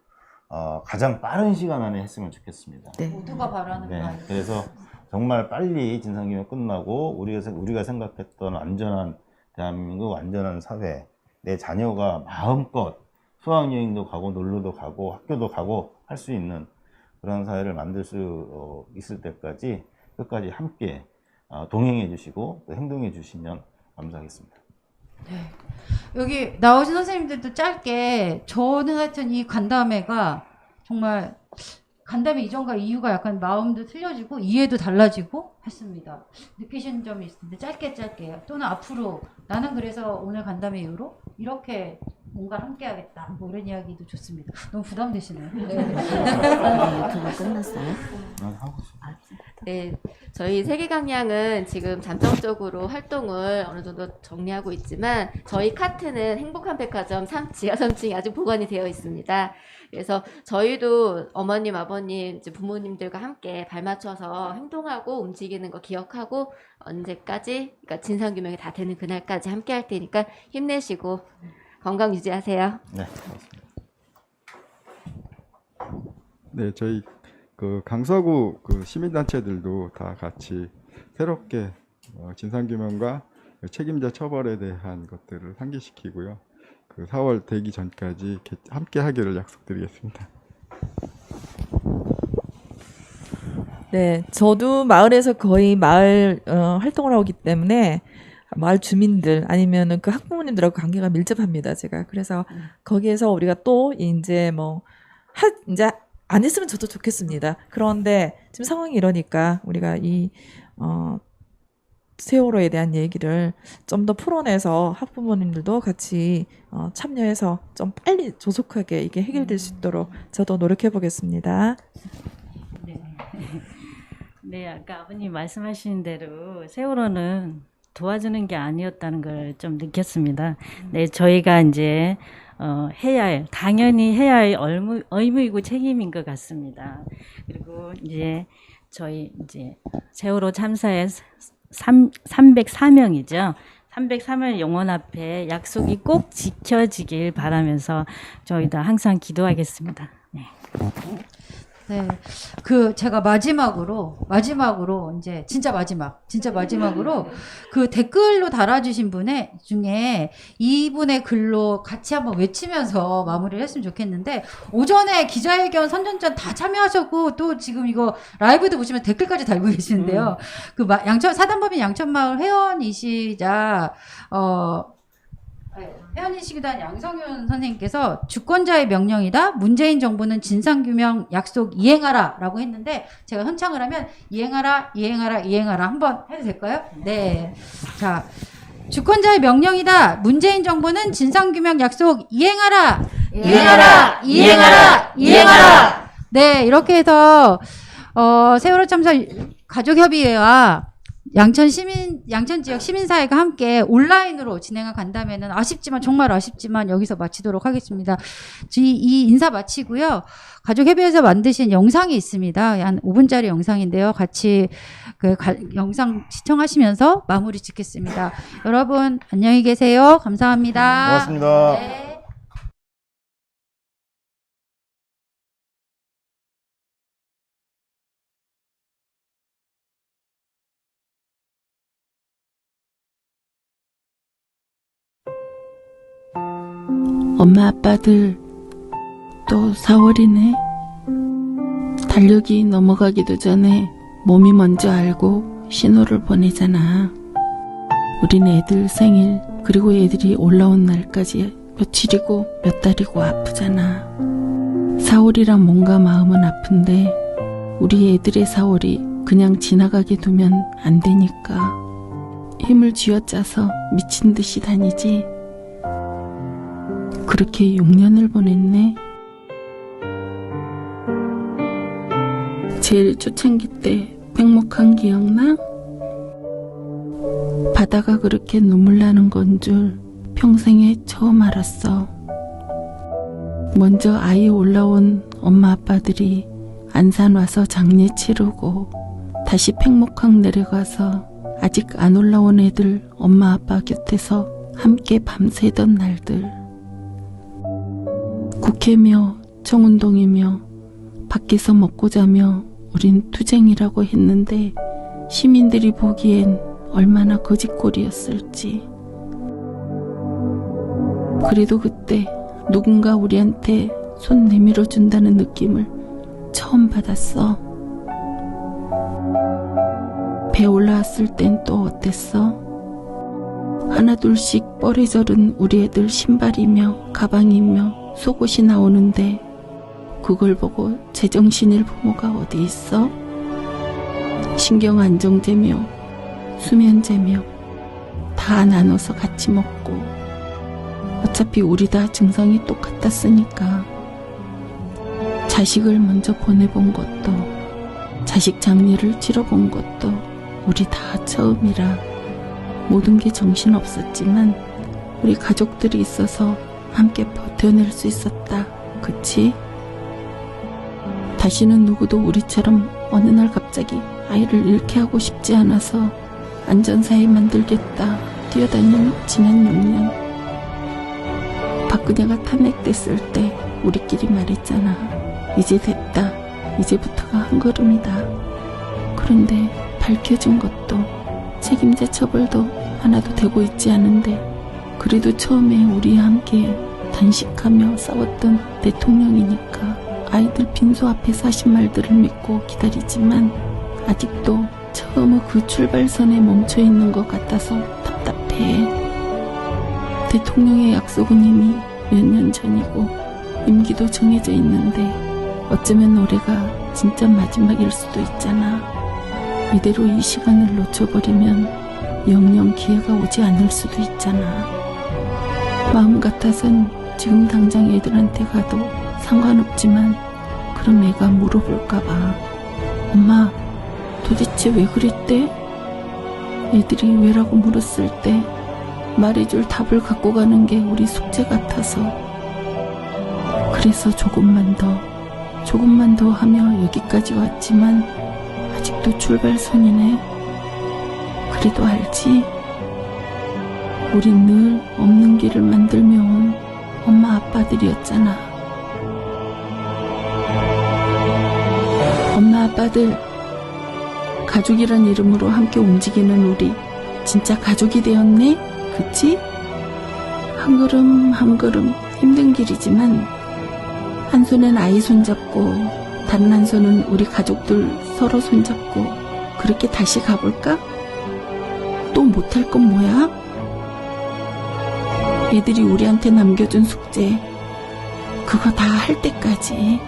가장 빠른 시간 안에 했으면 좋겠습니다. 모두가 바라는 말. 그래서 정말 빨리 진상규명 끝나고 우리가 생각했던 안전한 대한민국, 안전한 사회, 내 자녀가 마음껏 수학여행도 가고 놀러도 가고 학교도 가고 할 수 있는 그런 사회를 만들 수 있을 때까지 끝까지 함께 동행해 주시고 또 행동해 주시면 감사하겠습니다. 네. 여기 나오신 선생님들도 짧게 저는 하여튼 이 간담회가 정말 간담회 이전과 이후가 약간 마음도 틀려지고 이해도 달라지고 했습니다. 느끼시는 점이 있을 텐데 짧게 또는 앞으로 나는 그래서 오늘 간담회 이후로 이렇게 뭔가 함께 하겠다 뭐 이런 이야기도 좋습니다. 너무 부담되시네요. 유튜브 끝났어요? 네, 저희 세계강량은 지금 잠정적으로 활동을 어느 정도 정리하고 있지만 저희 카트는 행복한 백화점 지하 3층에 아직 보관이 되어 있습니다. 그래서 저희도 어머님, 아버님, 이제 부모님들과 함께 발맞춰서 행동하고 움직이는 거 기억하고 언제까지, 그러니까 진상규명이 다 되는 그날까지 함께 할 테니까 힘내시고 건강 유지하세요. 네, 고맙습니다. 네, 저희 그 강서구 그 시민단체들도 다 같이 새롭게 진상규명과 책임자 처벌에 대한 것들을 상기시키고요. 그 4월 되기 전까지 함께 하기를 약속드리겠습니다. 네, 저도 마을에서 거의 마을 활동을 하기 때문에 마을 주민들 아니면은 그 학부모님들하고 관계가 밀접합니다. 제가 그래서 거기에서 우리가 또 이제 이제 안 했으면 저도 좋겠습니다. 그런데 지금 상황이 이러니까 우리가 이 세월호에 대한 얘기를 좀 더 풀어내서 학부모님들도 같이 참여해서 좀 빨리 조속하게 이게 해결될 수 있도록 저도 노력해 보겠습니다. 네, 아까 아버님 말씀하신 대로 세월호는 도와주는 게 아니었다는 걸 좀 느꼈습니다. 네, 저희가 이제 당연히 해야 할 의무이고 책임인 것 같습니다. 그리고 이제 저희 이제 세월호 참사의 304명이죠. 303명 영혼 앞에 약속이 꼭 지켜지길 바라면서 저희도 항상 기도하겠습니다. 네. 네, 제가 마지막으로 이제 진짜 마지막으로 그 댓글로 달아주신 분의 중에 이분의 글로 같이 한번 외치면서 마무리를 했으면 좋겠는데 오전에 기자회견 선전전 다 참여하셨고 또 지금 이거 라이브도 보시면 댓글까지 달고 계시는데요. 사단법인 양천마을 회원이시자 회원이시기도 한 양성윤 선생님께서 주권자의 명령이다. 문재인 정부는 진상규명 약속 이행하라 라고 했는데 제가 헌창을 하면 이행하라 한번 해도 될까요? 네. 자, 주권자의 명령이다. 문재인 정부는 진상규명 약속 이행하라. 이행하라. 네, 이렇게 해서 세월호 참사 가족협의회와 양천 지역 시민사회가 함께 온라인으로 진행한 간담회는 정말 아쉽지만 여기서 마치도록 하겠습니다. 이 인사 마치고요. 가족협의회에서 만드신 영상이 있습니다. 한 5분짜리 영상인데요. 같이 영상 시청하시면서 마무리 짓겠습니다. 여러분 안녕히 계세요. 감사합니다. 고맙습니다. 네. 엄마 아빠들 또 4월이네. 달력이 넘어가기도 전에 몸이 먼저 알고 신호를 보내잖아. 우린 애들 생일 그리고 애들이 올라온 날까지 며칠이고 몇 달이고 아프잖아. 4월이랑 몸과 마음은 아픈데 우리 애들의 4월이 그냥 지나가게 두면 안 되니까 힘을 쥐어짜서 미친 듯이 다니지. 그렇게 6년을 보냈네. 제일 초창기 때 팽목한 기억나? 바다가 그렇게 눈물 나는 건 줄 평생에 처음 알았어. 먼저 아이 올라온 엄마 아빠들이 안산 와서 장례 치르고 다시 팽목항 내려가서 아직 안 올라온 애들 엄마 아빠 곁에서 함께 밤새던 날들. 국회며 청운동이며 밖에서 먹고 자며 우린 투쟁이라고 했는데 시민들이 보기엔 얼마나 거짓골이었을지. 그래도 그때 누군가 우리한테 손 내밀어 준다는 느낌을 처음 받았어. 배 올라왔을 땐 또 어땠어? 하나둘씩 뻘에 절은 우리 애들 신발이며 가방이며 속옷이 나오는데 그걸 보고 제정신일 부모가 어디 있어? 신경 안정제며 수면제며 다 나눠서 같이 먹고 어차피 우리 다 증상이 똑같았으니까. 자식을 먼저 보내본 것도 자식 장례를 치러본 것도 우리 다 처음이라 모든 게 정신없었지만 우리 가족들이 있어서 함께 버텨낼 수 있었다. 그치? 다시는 누구도 우리처럼 어느 날 갑자기 아이를 잃게 하고 싶지 않아서 안전사회 만들겠다 뛰어다닌 지난 6년. 박근혜가 탄핵됐을 때 우리끼리 말했잖아. 이제 됐다. 이제부터가 한 걸음이다. 그런데 밝혀진 것도 책임자 처벌도 하나도 되고 있지 않은데 그래도 처음에 우리와 함께 단식하며 싸웠던 대통령이니까 아이들 빈소 앞에서 하신 말들을 믿고 기다리지만 아직도 처음의 그 출발선에 멈춰있는 것 같아서 답답해. 대통령의 약속은 이미 몇 년 전이고 임기도 정해져 있는데 어쩌면 올해가 진짜 마지막일 수도 있잖아. 이대로 이 시간을 놓쳐버리면 영영 기회가 오지 않을 수도 있잖아. 마음 같아선 지금 당장 애들한테 가도 상관없지만 그럼 애가 물어볼까봐. 엄마 도대체 왜 그랬대? 애들이 왜라고 물었을 때 말해줄 답을 갖고 가는 게 우리 숙제 같아서. 그래서 조금만 더 하며 여기까지 왔지만 아직도 출발선이네. 그래도 알지? 우린 늘 없는 길을 만들며 온 엄마 아빠들이었잖아. 엄마 아빠들, 가족이란 이름으로 함께 움직이는 우리 진짜 가족이 되었네? 그치? 한 걸음 한 걸음 힘든 길이지만 한 손엔 아이 손잡고 다른 한 손은 우리 가족들 서로 손잡고 그렇게 다시 가볼까? 또 못할 건 뭐야? 애들이 우리한테 남겨준 숙제 그거 다 할 때까지